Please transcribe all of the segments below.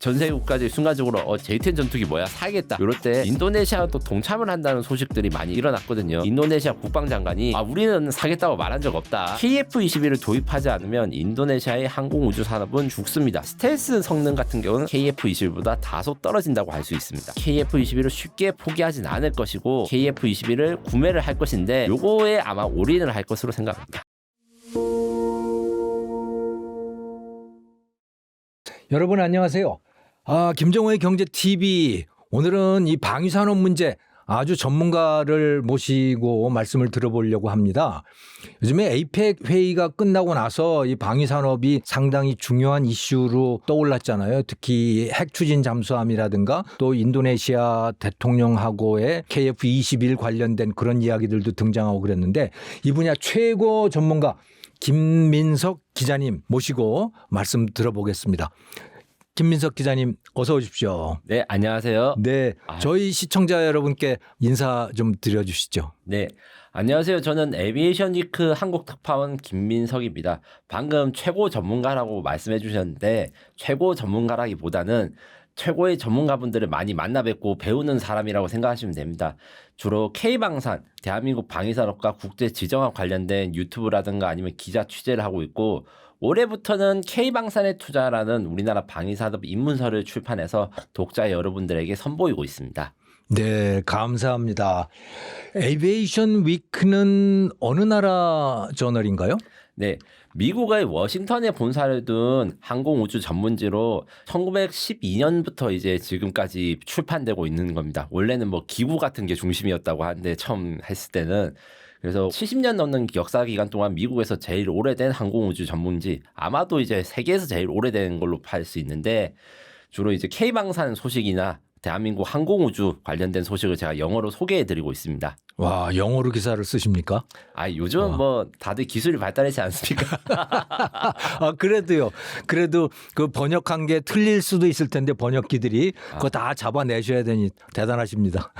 전세 국가들이 순간적으로 J10 전투기 뭐야 사야겠다 이럴 때 인도네시아도 동참을 한다는 소식들이 많이 일어났거든요. 인도네시아 국방장관이 우리는 사겠다고 말한 적 없다. KF-21을 도입하지 않으면 인도네시아의 항공우주 산업은 죽습니다. 스텔스 성능 같은 경우는 KF-21보다 다소 떨어진다고 할 수 있습니다. KF-21을 쉽게 포기하진 않을 것이고 KF-21을 구매를 할 것인데 요거에 아마 올인을 할 것으로 생각합니다. 여러분 안녕하세요. 김정호의 경제TV, 오늘은 이 방위산업 문제 아주 전문가를 모시고 말씀을 들어보려고 합니다. 요즘에 APEC 회의가 끝나고 나서 이 방위산업이 상당히 중요한 이슈로 떠올랐잖아요. 특히 핵 추진 잠수함이라든가 또 인도네시아 대통령하고의 KF-21 관련된 그런 이야기들도 등장하고 그랬는데, 이 분야 최고 전문가 김민석 기자님 모시고 말씀 들어보겠습니다. 김민석 기자님 어서 오십시오. 네, 안녕하세요. 네, 저희 시청자 여러분께 인사 좀 드려주시죠. 네, 안녕하세요. 저는 에비에이션 위크 한국 특파원 김민석입니다. 방금 최고 전문가라고 말씀해 주셨는데, 최고 전문가라기보다는 최고의 전문가분들을 많이 만나 뵙고 배우는 사람이라고 생각하시면 됩니다. 주로 K방산, 대한민국 방위산업과 국제 지정학 관련된 유튜브라든가 아니면 기자 취재를 하고 있고, 올해부터는 K방산에 투자라는 우리나라 방위산업 입문서를 출판해서 독자 여러분들에게 선보이고 있습니다. 네, 감사합니다. 에비에이션 위크는 어느 나라 저널인가요? 네, 미국의 워싱턴에 본사를 둔 항공우주 전문지로 1912년부터 이제 지금까지 출판되고 있는 겁니다. 원래는 뭐 기구 같은 게 중심이었다고 하는데 처음 했을 때는. 그래서 70년 넘는 역사 기간 동안 미국에서 제일 오래된 항공우주 전문지, 아마도 이제 세계에서 제일 오래된 걸로 팔 수 있는데, 주로 이제 K방산 소식이나 대한민국 항공우주 관련된 소식을 제가 영어로 소개해드리고 있습니다. 와, 영어로 기사를 쓰십니까? 요즘 뭐 다들 기술이 발달했지 않습니까? 그래도요. 그래도 그 번역한 게 틀릴 수도 있을 텐데 번역기들이 그거 다 잡아내셔야 되니 대단하십니다.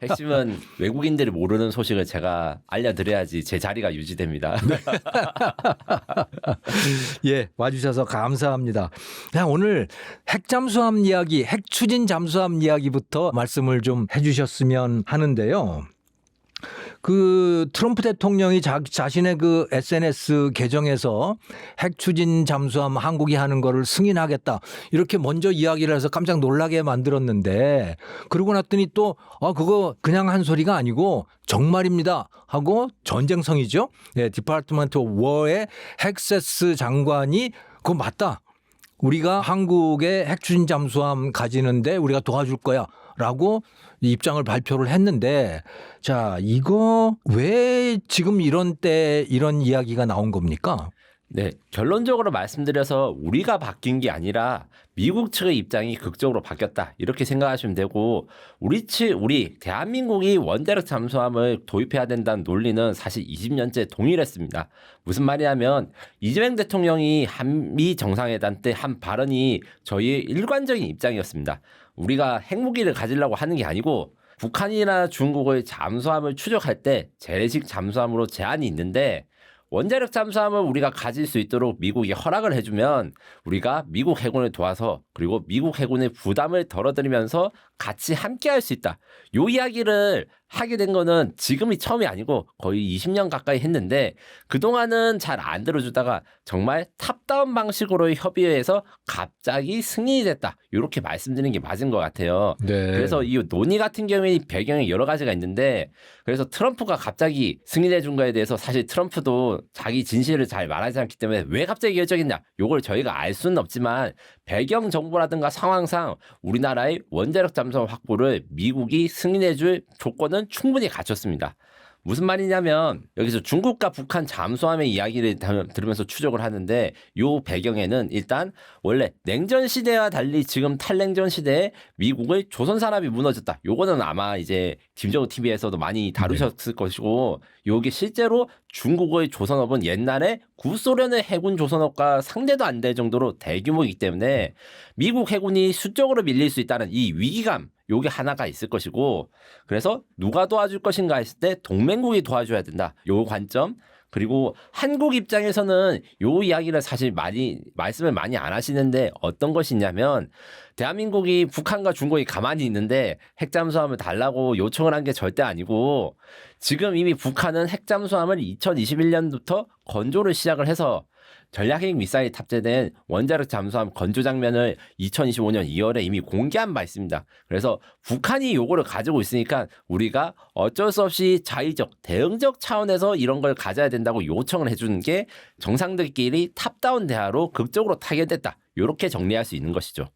핵심은 외국인들이 모르는 소식을 제가 알려드려야지 제 자리가 유지됩니다. 예, 와주셔서 감사합니다. 그냥 오늘 핵 잠수함 이야기, 핵 추진 잠수함 이야기부터 말씀을 좀 해주셨으면 하는데요. 그 트럼프 대통령이 자신의 그 SNS 계정에서 핵 추진 잠수함 한국이 하는 거를 승인하겠다 이렇게 먼저 이야기를 해서 깜짝 놀라게 만들었는데, 그러고 났더니 또 그거 그냥 한 소리가 아니고 정말입니다 하고 전쟁성이죠. 예, 디파트먼트 워의 헥세스 장관이 그거 맞다. 우리가 한국의 핵 추진 잠수함 가지는데 우리가 도와줄 거야 라고 입장을 발표를 했는데, 자, 이거 왜 지금 이런 때 이런 이야기가 나온 겁니까? 네, 결론적으로 말씀드려서 우리가 바뀐 게 아니라 미국 측의 입장이 극적으로 바뀌었다 이렇게 생각하시면 되고, 우리 대한민국이 원자력 잠수함을 도입해야 된다는 논리는 사실 20년째 동일했습니다. 무슨 말이냐면 이재명 대통령이 한미 정상회담 때 한 발언이 저희의 일관적인 입장이었습니다. 우리가 핵무기를 가지려고 하는 게 아니고 북한이나 중국의 잠수함을 추적할 때 재래식 잠수함으로 제한이 있는데, 원자력 잠수함을 우리가 가질 수 있도록 미국이 허락을 해주면 우리가 미국 해군을 도와서, 그리고 미국 해군의 부담을 덜어드리면서 같이 함께 할 수 있다. 요 이야기를 하게 된 거는 지금이 처음이 아니고 거의 20년 가까이 했는데, 그동안은 잘 안 들어주다가 정말 탑다운 방식으로 협의해서 갑자기 승인이 됐다. 이렇게 말씀드리는 게 맞은 것 같아요. 네. 그래서 이 논의 같은 경우에 배경이 여러 가지가 있는데, 그래서 트럼프가 갑자기 승인해 준 거에 대해서 사실 트럼프도 자기 진실을 잘 말하지 않기 때문에 왜 갑자기 결정했냐, 요걸 저희가 알 수는 없지만 배경 정보라든가 상황상 우리나라의 원자력 잠수함 확보를 미국이 승인해 줄 조건은 충분히 갖췄습니다. 무슨 말이냐면 여기서 중국과 북한 잠수함의 이야기를 들으면서 추적을 하는데, 요 배경에는 일단 원래 냉전 시대와 달리 지금 탈냉전 시대에 미국의 조선 산업이 무너졌다. 요거는 아마 이제 김정은 TV에서도 많이 다루셨을 것이고, 요게 실제로 중국의 조선업은 옛날에 구소련의 해군 조선업과 상대도 안 될 정도로 대규모이기 때문에 미국 해군이 수적으로 밀릴 수 있다는 이 위기감, 요게 하나가 있을 것이고, 그래서 누가 도와줄 것인가 했을 때 동맹국이 도와줘야 된다. 요 관점, 그리고 한국 입장에서는 요 이야기를 사실 말씀을 많이 안 하시는데 어떤 것이 있냐면 대한민국이 북한과 중국이 가만히 있는데 핵잠수함을 달라고 요청을 한 게 절대 아니고 지금 이미 북한은 핵잠수함을 2021년부터 건조를 시작을 해서 전략핵 미사일이 탑재된 원자력 잠수함 건조 장면을 2025년 2월에 이미 공개한 바 있습니다. 그래서 북한이 요거를 가지고 있으니까 우리가 어쩔 수 없이 자의적, 대응적 차원에서 이런 걸 가져야 된다고 요청을 해주는 게 정상들끼리 탑다운 대화로 극적으로 타결됐다. 이렇게 정리할 수 있는 것이죠.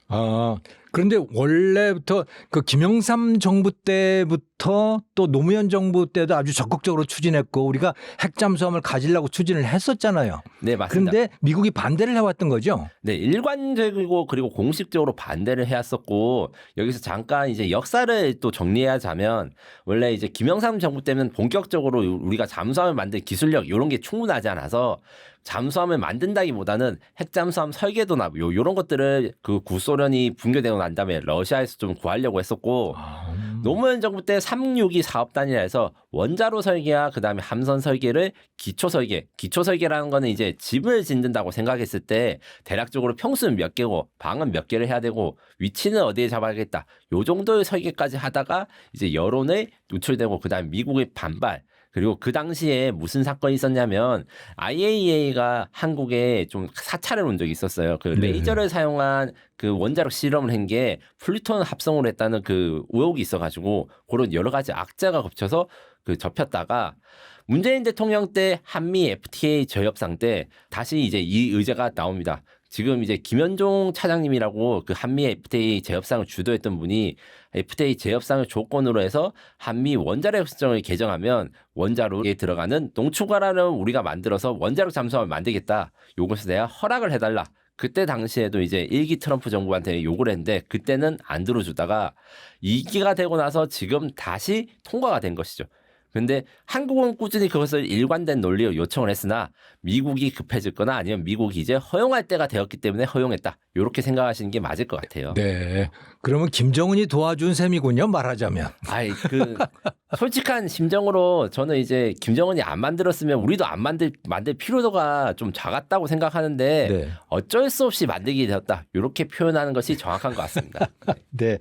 아, 그런데 원래부터 그 김영삼 정부 때부터 또 노무현 정부 때도 아주 적극적으로 추진했고 우리가 핵잠수함을 가지려고 추진을 했었잖아요. 네, 맞습니다. 그런데 미국이 반대를 해왔던 거죠. 네, 일관적이고 그리고 공식적으로 반대를 해왔었고 여기서 잠깐 이제 역사를 또 정리하자면 원래 이제 김영삼 정부 때는 본격적으로 우리가 잠수함을 만들 기술력 이런 게 충분하지 않아서 잠수함을 만든다기보다는 핵잠수함 설계도나 요런 것들을 그 구소련이 붕괴되고 난 다음에 러시아에서 좀 구하려고 했었고 노무현 정부 때 362 사업단이라 해서 원자로 설계와 그다음에 함선 설계를 기초 설계라는 거는 이제 집을 짓는다고 생각했을 때 대략적으로 평수는 몇 개고 방은 몇 개를 해야 되고 위치는 어디에 잡아야겠다. 요 정도의 설계까지 하다가 이제 여론에 노출되고 그다음에 미국의 반발 그리고 그 당시에 무슨 사건이 있었냐면 IAEA가 한국에 좀 사찰을 온 적이 있었어요. 그 레이저를 사용한 그 원자력 실험을 한 게 플루톤 합성을 했다는 그 의혹이 있어가지고 그런 여러 가지 악재가 겹쳐서 그 접혔다가 문재인 대통령 때 한미 FTA 재협상 때 다시 이제 이 의제가 나옵니다. 지금 이제 김현종 차장님이라고 그 한미 FTA 재협상을 주도했던 분이 FTA 재협상을 조건으로 해서 한미 원자력 협정을 개정하면 원자로에 들어가는 농축가라를 우리가 만들어서 원자력 잠수함을 만들겠다. 요것을 내가 허락을 해달라. 그때 당시에도 이제 1기 트럼프 정부한테 요구를 했는데 그때는 안 들어주다가 2기가 되고 나서 지금 다시 통과가 된 것이죠. 근데 한국은 꾸준히 그것을 일관된 논리로 요청을 했으나 미국이 급해졌거나 아니면 미국이 이제 허용할 때가 되었기 때문에 허용했다. 이렇게 생각하시는 게 맞을 것 같아요. 네. 그러면 김정은이 도와준 셈이군요. 말하자면. 아이 그 솔직한 심정으로 저는 이제 김정은이 안 만들었으면 우리도 안 만들 필요도가 좀 작았다고 생각하는데 네. 어쩔 수 없이 만들게 되었다. 이렇게 표현하는 것이 정확한 것 같습니다. 네,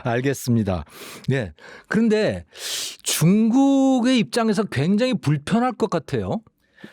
알겠습니다. 네. 그런데 중국의 입장에서 굉장히 불편할 것 같아요.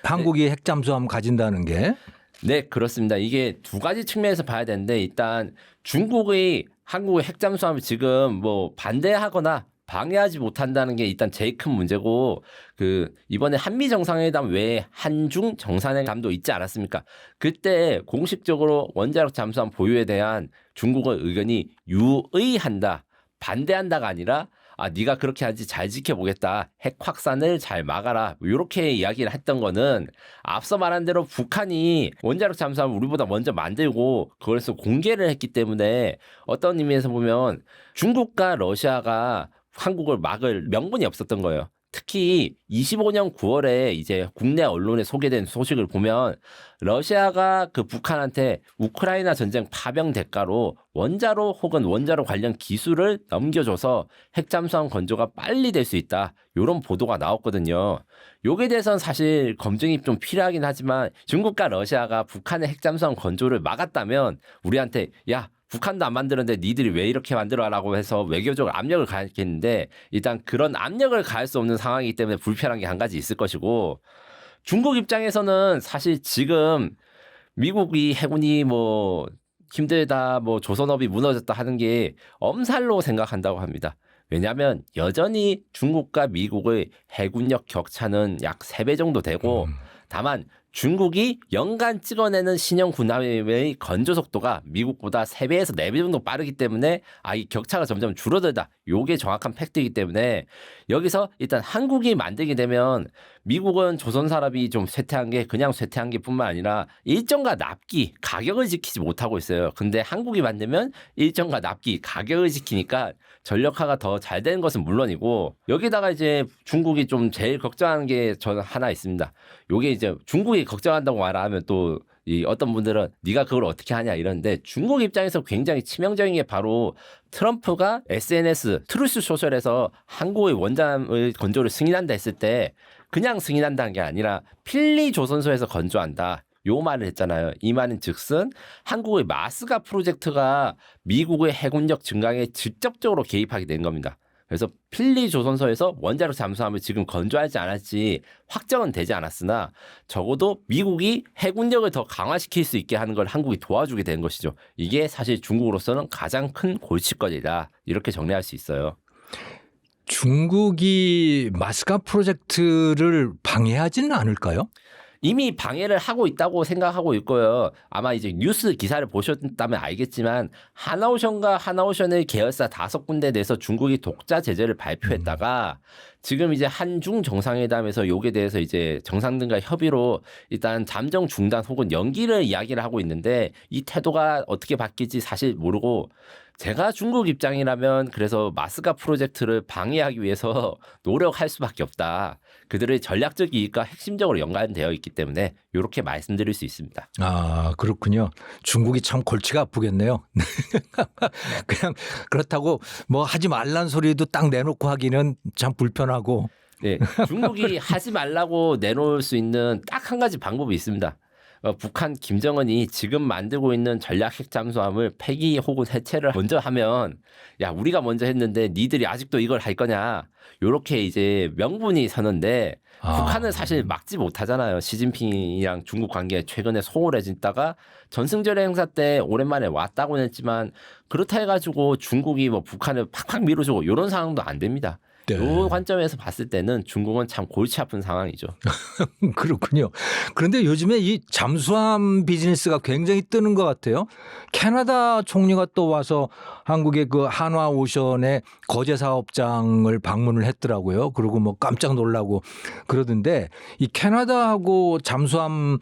한국이 핵잠수함 가진다는 게. 네, 그렇습니다. 이게 두 가지 측면에서 봐야 되는데 일단 중국의 한국의 핵잠수함을 지금 뭐 반대하거나 방해하지 못한다는 게 일단 제일 큰 문제고 그 이번에 한미 정상회담 외에 한중 정상회담도 있지 않았습니까? 그때 공식적으로 원자력 잠수함 보유에 대한 중국의 의견이 유의한다, 반대한다가 아니라 아, 네가 그렇게 하지 잘 지켜보겠다. 핵 확산을 잘 막아라. 이렇게 이야기를 했던 거는 앞서 말한 대로 북한이 원자력 잠수함을 우리보다 먼저 만들고 그걸서 공개를 했기 때문에 어떤 의미에서 보면 중국과 러시아가 한국을 막을 명분이 없었던 거예요. 특히 25년 9월에 이제 국내 언론에 소개된 소식을 보면 러시아가 그 북한한테 우크라이나 전쟁 파병 대가로 원자로 혹은 원자로 관련 기술을 넘겨줘서 핵잠수함 건조가 빨리 될 수 있다. 이런 보도가 나왔거든요. 여기에 대해서는 사실 검증이 좀 필요하긴 하지만 중국과 러시아가 북한의 핵잠수함 건조를 막았다면 우리한테 야 북한도 안 만드는데 니들이 왜 이렇게 만들어라고 해서 외교적으로 압력을 가했겠는데 일단 그런 압력을 가할 수 없는 상황이기 때문에 불편한 게 한 가지 있을 것이고 중국 입장에서는 사실 지금 미국이 해군이 뭐 힘들다 뭐 조선업이 무너졌다 하는 게 엄살로 생각한다고 합니다. 왜냐하면 여전히 중국과 미국의 해군력 격차는 약 3배 정도 되고 다만 중국이 연간 찍어내는 신형 군함의 건조 속도가 미국보다 3배에서 4배 정도 빠르기 때문에 이 격차가 점점 줄어들다. 요게 정확한 팩트이기 때문에 여기서 일단 한국이 만들게 되면 미국은 조선 산업이 좀 쇠퇴한 게 그냥 쇠퇴한 게 뿐만 아니라 일정과 납기, 가격을 지키지 못하고 있어요. 근데 한국이 만들면 일정과 납기, 가격을 지키니까 전력화가 더 잘 되는 것은 물론이고 여기다가 이제 중국이 좀 제일 걱정하는 게 저는 하나 있습니다. 요게 이제 중국이 걱정한다고 말하면 또 이 어떤 분들은 네가 그걸 어떻게 하냐 이러는데 중국 입장에서 굉장히 치명적인 게 바로 트럼프가 SNS 트루스 소셜에서 한국의 원잠의 건조를 승인한다 했을 때 그냥 승인한다는 게 아니라 필리 조선소에서 건조한다. 요 말을 했잖아요. 이 말은 즉슨 한국의 마스가 프로젝트가 미국의 해군력 증강에 직접적으로 개입하게 된 겁니다. 그래서 필리 조선소에서 원자력 잠수함을 지금 건조하지 않았지 확정은 되지 않았으나 적어도 미국이 해군력을 더 강화시킬 수 있게 하는 걸 한국이 도와주게 된 것이죠. 이게 사실 중국으로서는 가장 큰 골칫거리다. 이렇게 정리할 수 있어요. 중국이 마스가 프로젝트를 방해하지는 않을까요? 이미 방해를 하고 있다고 생각하고 있고요. 아마 이제 뉴스 기사를 보셨다면 알겠지만 하나오션과 하나오션의 계열사 5군데 내서 중국이 독자 제재를 발표했다가 지금 이제 한중 정상회담에서 요게 대해서 이제 정상들과 협의로 일단 잠정 중단 혹은 연기를 이야기를 하고 있는데 이 태도가 어떻게 바뀔지 사실 모르고 제가 중국 입장이라면 그래서 마스가 프로젝트를 방해하기 위해서 노력할 수밖에 없다. 그들의 전략적 이익과 핵심적으로 연관되어 있기 때문에 이렇게 말씀드릴 수 있습니다. 아, 그렇군요. 중국이 참 골치가 아프겠네요. 그냥 그렇다고 뭐 하지 말란 소리도 딱 내놓고 하기는 참 불편하고. 네, 중국이 하지 말라고 내놓을 수 있는 딱 한 가지 방법이 있습니다. 북한 김정은이 지금 만들고 있는 전략 핵 잠수함을 폐기 혹은 해체를 먼저 하면 야 우리가 먼저 했는데 니들이 아직도 이걸 할 거냐 이렇게 이제 명분이 서는데 북한은 사실 막지 못하잖아요. 시진핑이랑 중국 관계에 최근에 소홀해졌다가 전승절 행사 때 오랜만에 왔다고는 했지만 그렇다 해가지고 중국이 뭐 북한을 팍팍 밀어주고 이런 상황도 안 됩니다. 네. 이 관점에서 봤을 때는 중국은 참 골치 아픈 상황이죠. 그렇군요. 그런데 요즘에 이 잠수함 비즈니스가 굉장히 뜨는 것 같아요. 캐나다 총리가 또 와서 한국의 그 한화 오션의 거제 사업장을 방문을 했더라고요. 그리고 뭐 깜짝 놀라고 그러던데 이 캐나다하고 잠수함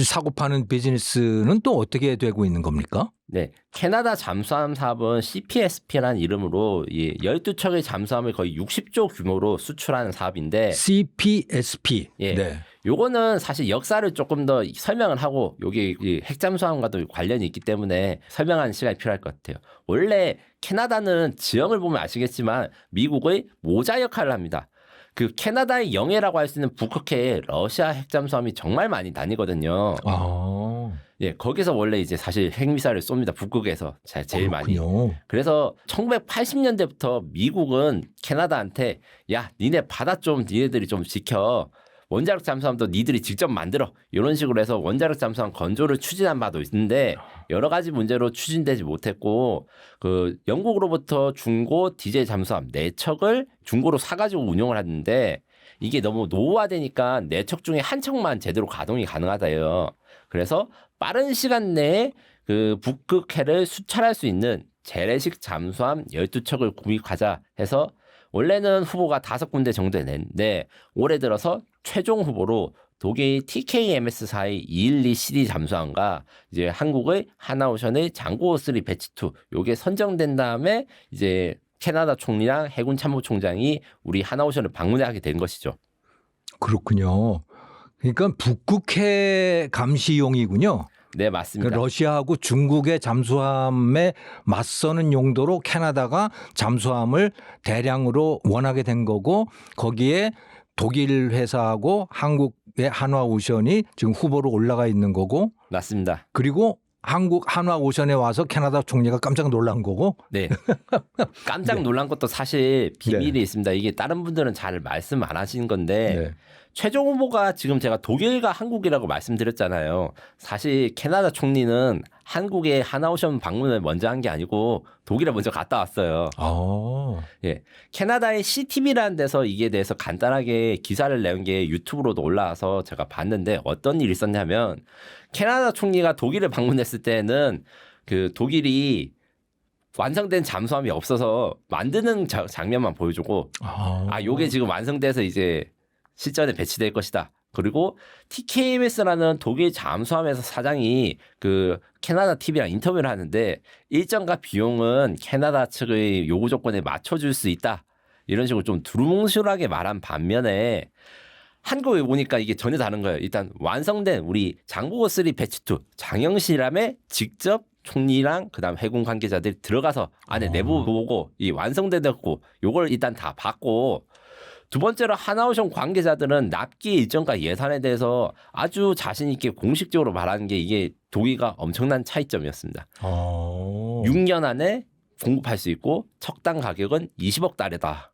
사고 파는 비즈니스는 또 어떻게 되고 있는 겁니까? 네, 캐나다 잠수함 사업은 CPSP라는 이름으로 12척의 잠수함을 거의 60조 규모로 수출하는 사업인데 CPSP. 예, 네. 요거는 사실 역사를 조금 더 설명을 하고 여기 핵잠수함과도 관련이 있기 때문에 설명하는 시간이 필요할 것 같아요. 원래 캐나다는 지형을 보면 아시겠지만 미국의 모자 역할을 합니다. 그 캐나다의 영해라고 할 수 있는 북극해에 러시아 핵잠수함이 정말 많이 다니거든요. 아, 예, 거기서 원래 이제 사실 핵미사일을 쏩니다. 북극에서 제일 많이. 그렇군요. 그래서 1980년대부터 미국은 캐나다한테 야, 니네 바다 좀 니네들이 좀 지켜. 원자력 잠수함도 니들이 직접 만들어. 이런 식으로 해서 원자력 잠수함 건조를 추진한 바도 있는데 여러 가지 문제로 추진되지 못했고 그 영국으로부터 중고 디젤 잠수함 4척을 중고로 사가지고 운용을 하는데 이게 너무 노후화되니까 4척 중에 한 척만 제대로 가동이 가능하다요. 그래서 빠른 시간 내에 그 북극해를 수찰할 수 있는 재래식 잠수함 12척을 구입하자 해서 원래는 후보가 5군데 정도 냈는데 올해 들어서 최종 후보로 독일 TKMS사의 212 CD 잠수함과 이제 한국의 하나오션의 장고 3 배치 2 요게 선정된 다음에 이제 캐나다 총리랑 해군 참모총장이 우리 하나오션을 방문하게 된 것이죠. 그렇군요. 그러니까 북극해 감시용이군요. 네, 맞습니다. 러시아하고 중국의 잠수함에 맞서는 용도로 캐나다가 잠수함을 대량으로 원하게 된 거고 거기에 독일 회사하고 한국의 한화오션이 지금 후보로 올라가 있는 거고 맞습니다. 그리고 한국 한화오션에 와서 캐나다 총리가 깜짝 놀란 거고. 네. 깜짝 놀란 것도 사실 비밀이 네. 있습니다. 이게 다른 분들은 잘 말씀 안 하시는 건데 네. 최종 후보가 지금 제가 독일과 한국이라고 말씀드렸잖아요. 사실 캐나다 총리는 한국의 하나오션 방문을 먼저 한 게 아니고 독일에 먼저 갔다 왔어요. 아. 예. 캐나다의 CTV라는 데서 이게 대해서 간단하게 기사를 내온 게 유튜브로도 올라와서 제가 봤는데 어떤 일이 있었냐면 캐나다 총리가 독일을 방문했을 때는 그 독일이 완성된 잠수함이 없어서 만드는 장면만 보여주고 요게 지금 완성돼서 이제 실전에 배치될 것이다. 그리고 TKMS라는 독일 잠수함에서 사장이 그 캐나다 TV랑 인터뷰를 하는데 일정과 비용은 캐나다 측의 요구 조건에 맞춰줄 수 있다. 이런 식으로 좀 두루뭉술하게 말한 반면에 한국에 오니까 이게 전혀 다른 거예요. 일단 완성된 우리 장보고 3 배치 2 장영실함에 직접 총리랑 그다음 해군 관계자들이 들어가서 안에 내부 보고 이 완성되었고 요걸 일단 다 받고 두 번째로 하나오션 관계자들은 납기 일정과 예산에 대해서 아주 자신 있게 공식적으로 말하는 게 이게 독일과 엄청난 차이점이었습니다. 6년 안에 공급할 수 있고 척당 가격은 20억 달러다.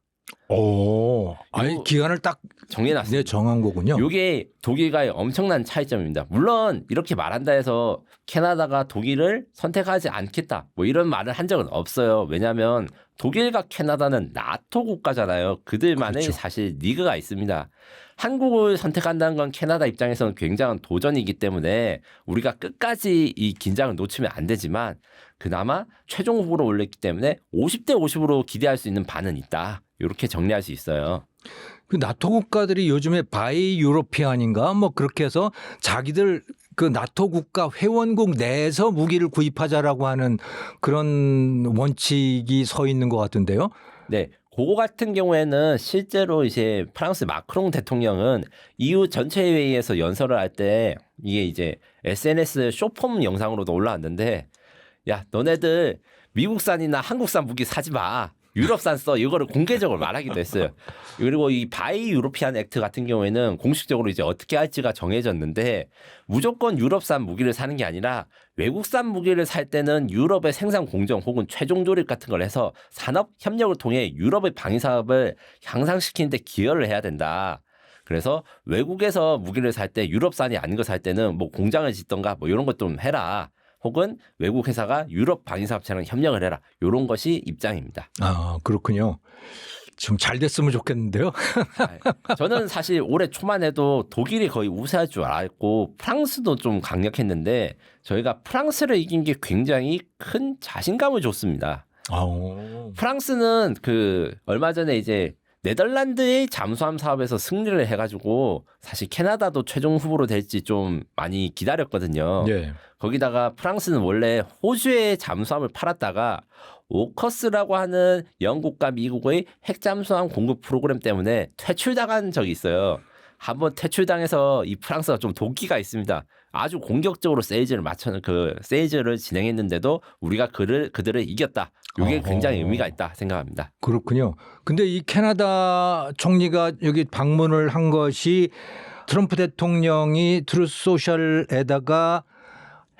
아니 기간을 딱 정해놨습니다. 네, 정한 거군요. 이게 독일과의 엄청난 차이점입니다. 물론 이렇게 말한다 해서 캐나다가 독일을 선택하지 않겠다 뭐 이런 말을 한 적은 없어요. 왜냐하면 독일과 캐나다는 나토 국가잖아요. 그들만의 그렇죠. 사실 리그가 있습니다. 한국을 선택한다는 건 캐나다 입장에서는 굉장한 도전이기 때문에 우리가 끝까지 이 긴장을 놓치면 안 되지만 그나마 최종 후보로 올렸기 때문에 50대 50으로 기대할 수 있는 바는 있다. 이렇게 정리할 수 있어요. 그 나토 국가들이 요즘에 바이 유로피안인가 뭐 그렇게 해서 자기들 그 나토 국가 회원국 내에서 무기를 구입하자라고 하는 그런 원칙이 서 있는 것 같은데요. 네. 그거 같은 경우에는 실제로 이제 프랑스 마크롱 대통령은 EU 전체 회의에서 연설을 할 때 이게 이제 SNS 쇼폼 영상으로도 올라왔는데 야, 너네들 미국산이나 한국산 무기 사지 마. 유럽산 써. 이거를 공개적으로 말하기도 했어요. 그리고 이 바이 유로피안 액트 같은 경우에는 공식적으로 이제 어떻게 할지가 정해졌는데 무조건 유럽산 무기를 사는 게 아니라 외국산 무기를 살 때는 유럽의 생산 공정 혹은 최종 조립 같은 걸 해서 산업 협력을 통해 유럽의 방위 사업을 향상시키는 데 기여를 해야 된다. 그래서 외국에서 무기를 살 때 유럽산이 아닌 거 살 때는 뭐 공장을 짓던가 뭐 이런 것 좀 해라. 혹은 외국 회사가 유럽 방위사업체랑 협력을 해라. 이런 것이 입장입니다. 아 그렇군요. 좀 잘 됐으면 좋겠는데요. 저는 사실 올해 초만 해도 독일이 거의 우세할 줄 알았고 프랑스도 좀 강력했는데 저희가 프랑스를 이긴 게 굉장히 큰 자신감을 줬습니다. 프랑스는 그 얼마 전에 이제 네덜란드의 잠수함 사업에서 승리를 해가지고 사실 캐나다도 최종 후보로 될지 좀 많이 기다렸거든요. 네. 거기다가 프랑스는 원래 호주에 잠수함을 팔았다가 오커스라고 하는 영국과 미국의 핵잠수함 공급 프로그램 때문에 퇴출당한 적이 있어요. 한번 퇴출당해서 이 프랑스가 좀 도끼가 있습니다. 아주 공격적으로 세이즈를 진행했는데도 우리가 그들을 이겼다. 이게 굉장히 의미가 있다 생각합니다. 그렇군요. 근데 이 캐나다 총리가 여기 방문을 한 것이 트럼프 대통령이 트루스 소셜에다가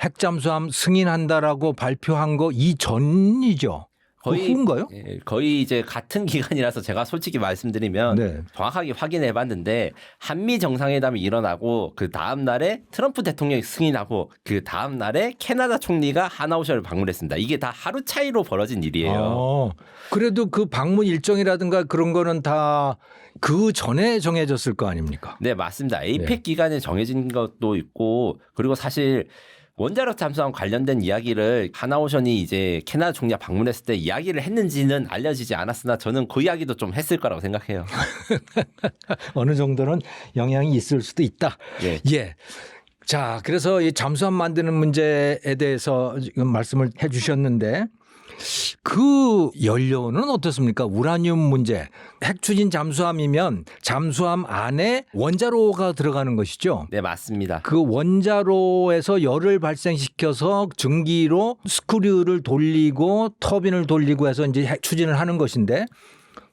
핵잠수함 승인한다라고 발표한 거 이전이죠. 후인가요? 거의 이제 같은 기간이라서 제가 솔직히 말씀드리면 네. 정확하게 확인해 봤는데 한미 정상회담이 일어나고 그 다음 날에 트럼프 대통령이 승인하고 그 다음 날에 캐나다 총리가 하나오션을 방문했습니다. 이게 다 하루 차이로 벌어진 일이에요. 그래도 그 방문 일정이라든가 그런 거는 다 그 전에 정해졌을 거 아닙니까? 네, 맞습니다. 에이펙 기간에 정해진 것도 있고 그리고 사실 원자력 잠수함 관련된 이야기를 하나오션이 이제 캐나다 총리가 방문했을 때 이야기를 했는지는 알려지지 않았으나 저는 그 이야기도 좀 했을 거라고 생각해요. 어느 정도는 영향이 있을 수도 있다. 예. 예. 자, 그래서 이 잠수함 만드는 문제에 대해서 지금 말씀을 해 주셨는데 그 연료는 어떻습니까? 우라늄 문제. 핵 추진 잠수함이면 잠수함 안에 원자로가 들어가는 것이죠. 네, 맞습니다. 그 원자로에서 열을 발생시켜서 증기로 스크류를 돌리고 터빈을 돌리고 해서 이제 핵 추진을 하는 것인데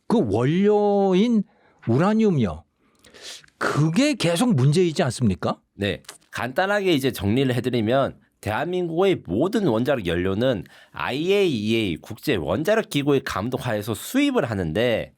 그 원료인 우라늄이요. 그게 계속 문제이지 않습니까? 네. 간단하게 이제 정리를 해드리면 대한민국의 모든 원자력 연료는 IAEA 국제 원자력 기구의 감독하에서 수입을 하는데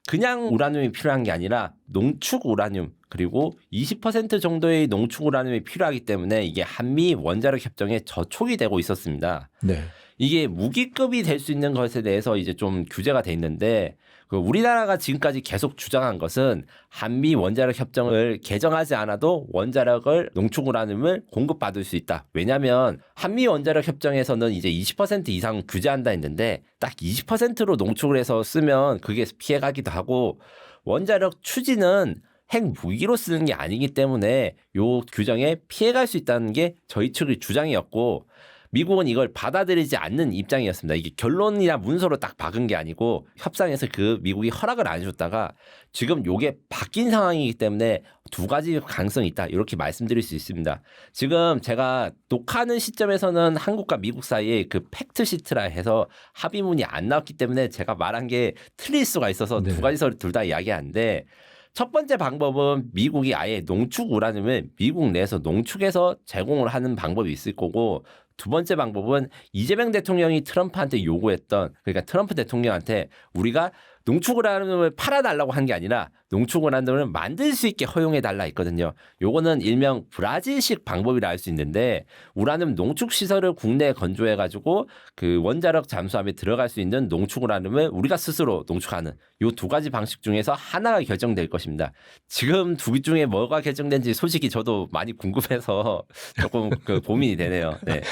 그냥 우라늄이 필요한 게 아니라 농축 우라늄 그리고 20% 정도의 농축 우라늄이 필요하기 때문에 이게 한미 원자력 협정에 저촉이 되고 있었습니다. 네. 이게 무기급이 될 수 있는 것에 대해서 이제 좀 규제가 돼 있는데 그 우리나라가 지금까지 계속 주장한 것은 한미 원자력 협정을 개정하지 않아도 원자력을 농축 우라늄을 공급받을 수 있다. 왜냐하면 한미 원자력 협정에서는 이제 20% 이상 규제한다 했는데 딱 20%로 농축을 해서 쓰면 그게 피해가기도 하고 원자력 추진은 핵 무기로 쓰는 게 아니기 때문에 요 규정에 피해갈 수 있다는 게 저희 측의 주장이었고 미국은 이걸 받아들이지 않는 입장이었습니다. 이게 결론이나 문서로 딱 박은 게 아니고 협상에서 그 미국이 허락을 안 해줬다가 지금 요게 바뀐 상황이기 때문에 두 가지 가능성이 있다. 이렇게 말씀드릴 수 있습니다. 지금 제가 녹화하는 시점에서는 한국과 미국 사이에 그 팩트 시트라 해서 합의문이 안 나왔기 때문에 제가 말한 게 틀릴 수가 있어서 네. 두 가지서 둘 다 이야기하는데 첫 번째 방법은 미국이 아예 농축 우라늄을 미국 내에서 농축해서 제공을 하는 방법이 있을 거고 두 번째 방법은 이재명 대통령이 트럼프한테 요구했던 그러니까 트럼프 대통령한테 우리가 농축 우라늄을 팔아달라고 한 게 아니라 농축 우라늄을 만들 수 있게 허용해달라 했거든요. 요거는 일명 브라질식 방법이라 할 수 있는데 우라늄 농축 시설을 국내에 건조해가지고 그 원자력 잠수함에 들어갈 수 있는 농축 우라늄을 우리가 스스로 농축하는 요 두 가지 방식 중에서 하나가 결정될 것입니다. 지금 두 개 중에 뭐가 결정된지 솔직히 저도 많이 궁금해서 조금 그 고민이 되네요. 네.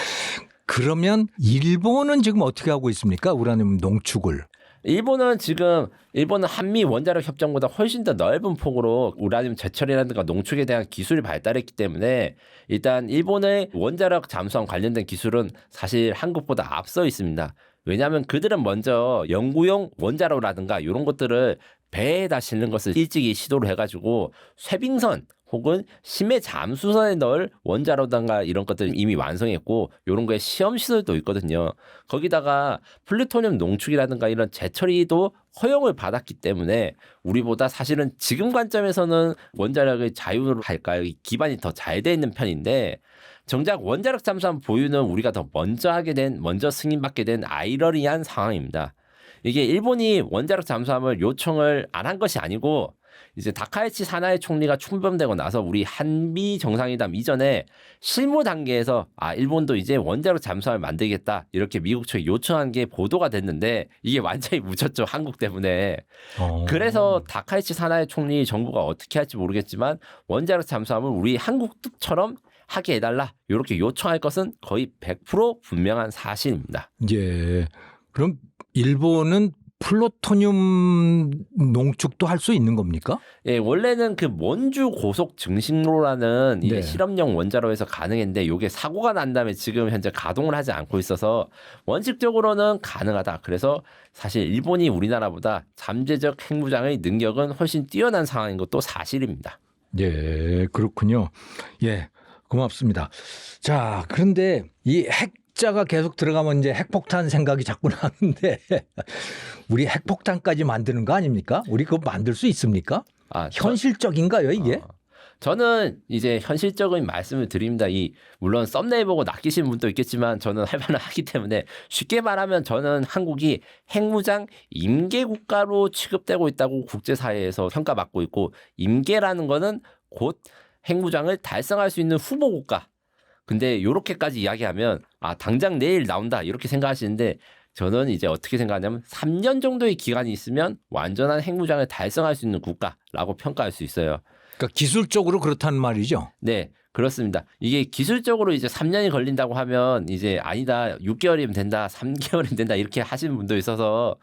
그러면 일본은 지금 어떻게 하고 있습니까? 우라늄 농축을. 일본은 한미 원자력 협정보다 훨씬 더 넓은 폭으로 우라늄 제철이라든가 농축에 대한 기술이 발달했기 때문에 일단 일본의 원자력 잠수함 관련된 기술은 사실 한국보다 앞서 있습니다. 왜냐하면 그들은 먼저 연구용 원자로라든가 이런 것들을 배에다 실는 것을 일찍이 시도를 해가지고 쇠빙선 혹은 심해 잠수선에 넣을 원자로든가 이런 것들을 이미 완성했고 이런 거에 시험 시설도 있거든요. 거기다가 플루토늄 농축이라든가 이런 재처리도 허용을 받았기 때문에 우리보다 사실은 지금 관점에서는 원자력의 자유로 할까요? 기반이 더 잘 돼 있는 편인데 정작 원자력 잠수함 보유는 우리가 더 먼저 승인받게 된 아이러니한 상황입니다. 이게 일본이 원자력 잠수함을 요청을 안 한 것이 아니고 이제 다카이치 사나이 총리가 출범되고 나서 우리 한미 정상회담 이전에 실무 단계에서 일본도 이제 원자력 잠수함을 만들겠다 이렇게 미국 측에 요청한 게 보도가 됐는데 이게 완전히 묻혔죠. 한국 때문에. 그래서 다카이치 사나이 총리 정부가 어떻게 할지 모르겠지만 원자력 잠수함을 우리 한국처럼 하게 해달라 이렇게 요청할 것은 거의 100% 분명한 사실입니다. 예. 그럼 일본은 플루토늄 농축도 할 수 있는 겁니까? 예, 원래는 그 원주 고속 증식로라는 이제 네. 실험용 원자로에서 가능했는데 이게 사고가 난 다음에 지금 현재 가동을 하지 않고 있어서 원칙적으로는 가능하다. 그래서 사실 일본이 우리나라보다 잠재적 핵무장의 능력은 훨씬 뛰어난 상황인 것도 사실입니다. 예, 그렇군요. 예, 고맙습니다. 자, 그런데 이 핵자가 계속 들어가면 이제 핵폭탄 생각이 자꾸 나는데 우리 핵폭탄까지 만드는 거 아닙니까? 우리 그거 만들 수 있습니까? 현실적인가요, 이게? 저는 이제 현실적인 말씀을 드립니다. 물론 썸네일 보고 낚이신 분도 있겠지만 저는 할 만은 하기 때문에 쉽게 말하면 저는 한국이 핵무장 임계 국가로 취급되고 있다고 국제사회에서 평가받고 있고 임계라는 거는 곧 핵무장을 달성할 수 있는 후보 국가. 근데 이렇게까지 이야기하면 당장 내일 나온다 이렇게 생각하시는데 저는 이제 어떻게 생각하냐면 3년 정도의 기간이 있으면 완전한 핵무장을 달성할 수 있는 국가라고 평가할 수 있어요. 그러니까 기술적으로 그렇다는 말이죠. 네, 그렇습니다. 이게 기술적으로 이제 3년이 걸린다고 하면 이제 아니다 6개월이면 된다 3개월이면 된다 이렇게 하시는 분도 있어서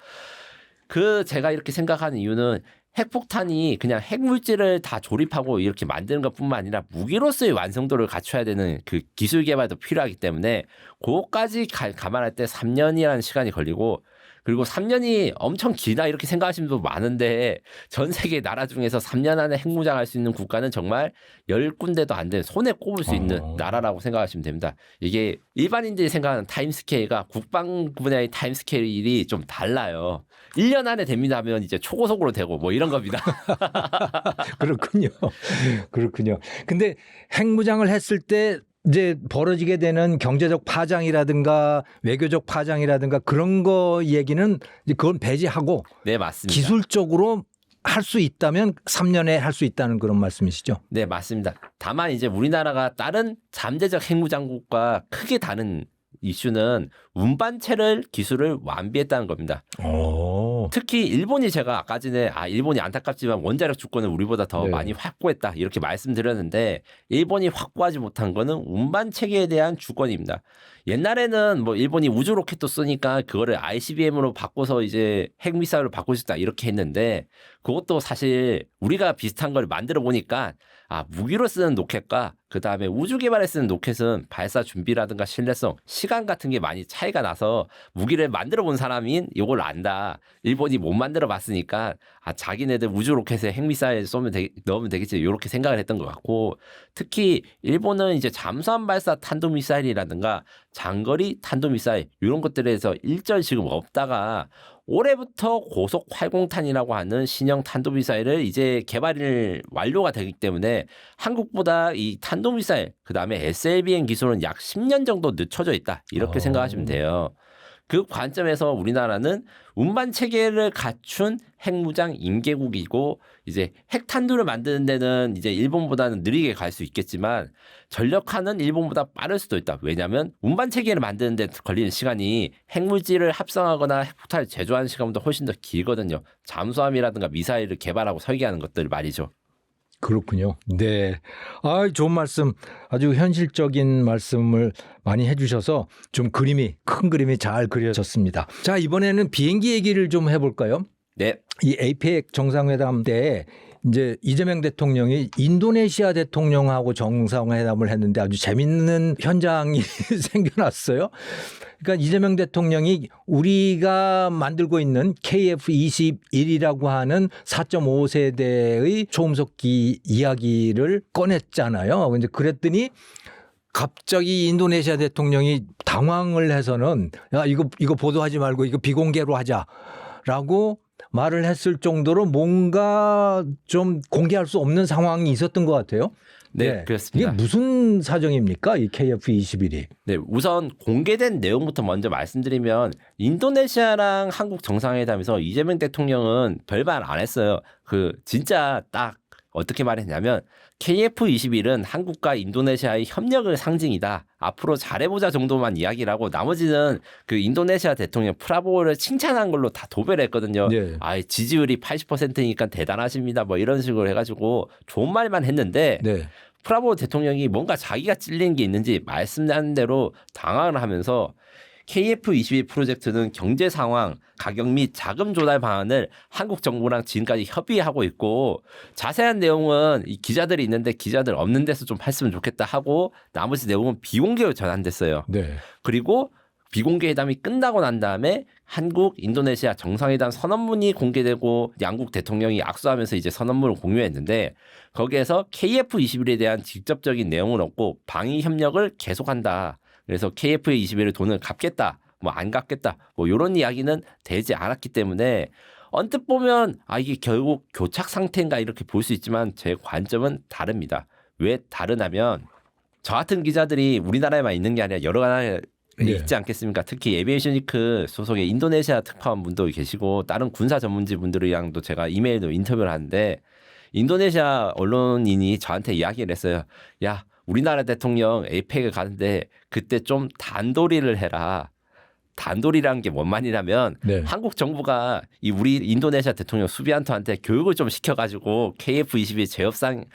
제가 이렇게 생각하는 이유는 핵폭탄이 그냥 핵물질을 다 조립하고 이렇게 만드는 것뿐만 아니라 무기로서의 완성도를 갖춰야 되는 그 기술 개발도 필요하기 때문에 그것까지 감안할 때 3년이라는 시간이 걸리고 그리고 3년이 엄청 길다 이렇게 생각하시는 분도 많은데 전 세계 나라 중에서 3년 안에 핵무장할 수 있는 국가는 정말 10군데도 안 되는 손에 꼽을 수 있는 나라라고 생각하시면 됩니다. 이게 일반인들이 생각하는 타임스케일과 국방 분야의 타임스케일이 좀 달라요. 1년 안에 됩니다 하면 이제 초고속으로 되고 뭐 이런 겁니다. 그렇군요. 그렇군요. 근데 핵무장을 했을 때 이제 벌어지게 되는 경제적 파장이라든가 외교적 파장이라든가 그런 거 얘기는 이제 그건 배제하고 네, 맞습니다. 기술적으로 할 수 있다면 3년에 할 수 있다는 그런 말씀이시죠? 네, 맞습니다. 다만 이제 우리나라가 다른 잠재적 핵무장국과 크게 다른 이슈는 운반체를 기술을 완비했다는 겁니다. 특히 일본이 제가 아까 전에 일본이 안타깝지만 원자력 주권을 우리보다 더 네. 많이 확보했다 이렇게 말씀드렸는데 일본이 확보하지 못한 거는 운반 체계에 대한 주권입니다. 옛날에는 뭐 일본이 우주 로켓도 쓰니까 그거를 ICBM으로 바꿔서 이제 핵미사일로 바꿀 수 있다 이렇게 했는데 그것도 사실 우리가 비슷한 걸 만들어 보니까 무기로 쓰는 로켓과 그다음에 우주 개발에 쓰는 로켓은 발사 준비라든가 신뢰성, 시간 같은 게 많이 차이가 나서 무기를 만들어 본 사람인 이걸 안다. 일본이 못 만들어 봤으니까 자기네들 우주 로켓에 핵미사일 넣으면 되겠지 이렇게 생각을 했던 것 같고, 특히 일본은 이제 잠수함 발사 탄도미사일이라든가 장거리 탄도미사일 이런 것들에서 일절 지금 없다가 올해부터 고속 활공탄이라고 하는 신형 탄도미사일을 이제 개발이 완료가 되기 때문에 한국보다 이 탄도미사일 그다음에 SLBM 기술은 약 10년 정도 늦춰져 있다 이렇게 생각하시면 돼요. 그 관점에서 우리나라는 운반 체계를 갖춘 핵무장 임계국이고, 이제 핵탄두를 만드는 데는 이제 일본보다는 느리게 갈 수 있겠지만 전력하는 일본보다 빠를 수도 있다. 왜냐하면 운반 체계를 만드는 데 걸리는 시간이 핵물질을 합성하거나 핵폭탄을 제조하는 시간보다 훨씬 더 길거든요. 잠수함이라든가 미사일을 개발하고 설계하는 것들 말이죠. 그렇군요. 네. 좋은 말씀, 아주 현실적인 말씀을 많이 해주셔서 좀 큰 그림이 잘 그려졌습니다. 자, 이번에는 비행기 얘기를 좀 해볼까요? 네. 이 APEC 정상회담 때 이제 이재명 대통령이 인도네시아 대통령하고 정상회담을 했는데 아주 재밌는 현장이 생겨났어요. 그러니까 이재명 대통령이 우리가 만들고 있는 KF-21이라고 하는 4.5세대의 초음속기 이야기를 꺼냈잖아요. 근데 그랬더니 갑자기 인도네시아 대통령이 당황을 해서는 야, 이거 보도하지 말고 이거 비공개로 하자라고 말을 했을 정도로 뭔가 좀 공개할 수 없는 상황이 있었던 것 같아요. 네, 그렇습니다. 이게 무슨 사정입니까? 이 KF-21이. 네, 우선 공개된 내용부터 먼저 말씀드리면 인도네시아랑 한국 정상회담에서 이재명 대통령은 별말 안 했어요. 진짜 딱 어떻게 말했냐면 KF-21은 한국과 인도네시아의 협력의 상징이다. 앞으로 잘해보자 정도만 이야기를 하고 나머지는 그 인도네시아 대통령 프라보를 칭찬한 걸로 다 도배를 했거든요. 네. 지지율이 80%니까 대단하십니다. 뭐 이런 식으로 해가지고 좋은 말만 했는데 네. 프라보 대통령이 뭔가 자기가 찔린 게 있는지 말씀하는 대로 당황을 하면서 KF-21 프로젝트는 경제 상황, 가격 및 자금 조달 방안을 한국 정부랑 지금까지 협의하고 있고, 자세한 내용은 이 기자들이 있는데 기자들 없는 데서 좀 했으면 좋겠다 하고 나머지 내용은 비공개로 전환됐어요. 네. 그리고 비공개 회담이 끝나고 난 다음에 한국, 인도네시아 정상회담 선언문이 공개되고 양국 대통령이 악수하면서 이제 선언문을 공유했는데, 거기에서 KF-21에 대한 직접적인 내용을 얻고 방위 협력을 계속한다. 그래서 KF-21의 돈을 갚겠다, 뭐 안 갚겠다, 뭐 이런 이야기는 되지 않았기 때문에 언뜻 보면 이게 결국 교착 상태인가 이렇게 볼 수 있지만 제 관점은 다릅니다. 왜 다르냐면 저 같은 기자들이 우리나라에만 있는 게 아니라 여러 나라에 있지 않겠습니까? 특히 에비에이션 위크 소속의 인도네시아 특파원분도 계시고 다른 군사 전문지 분들이랑도 제가 이메일로 인터뷰를 하는데, 인도네시아 언론인이 저한테 이야기를 했어요. 야, 우리나라 대통령 에이펙에 가는데 그때 좀 단도리를 해라. 단도리라는 게 뭔 말이냐면 한국 정부가 우리 인도네시아 대통령 수비안토한테 교육을 좀 시켜가지고 KF-21 재협상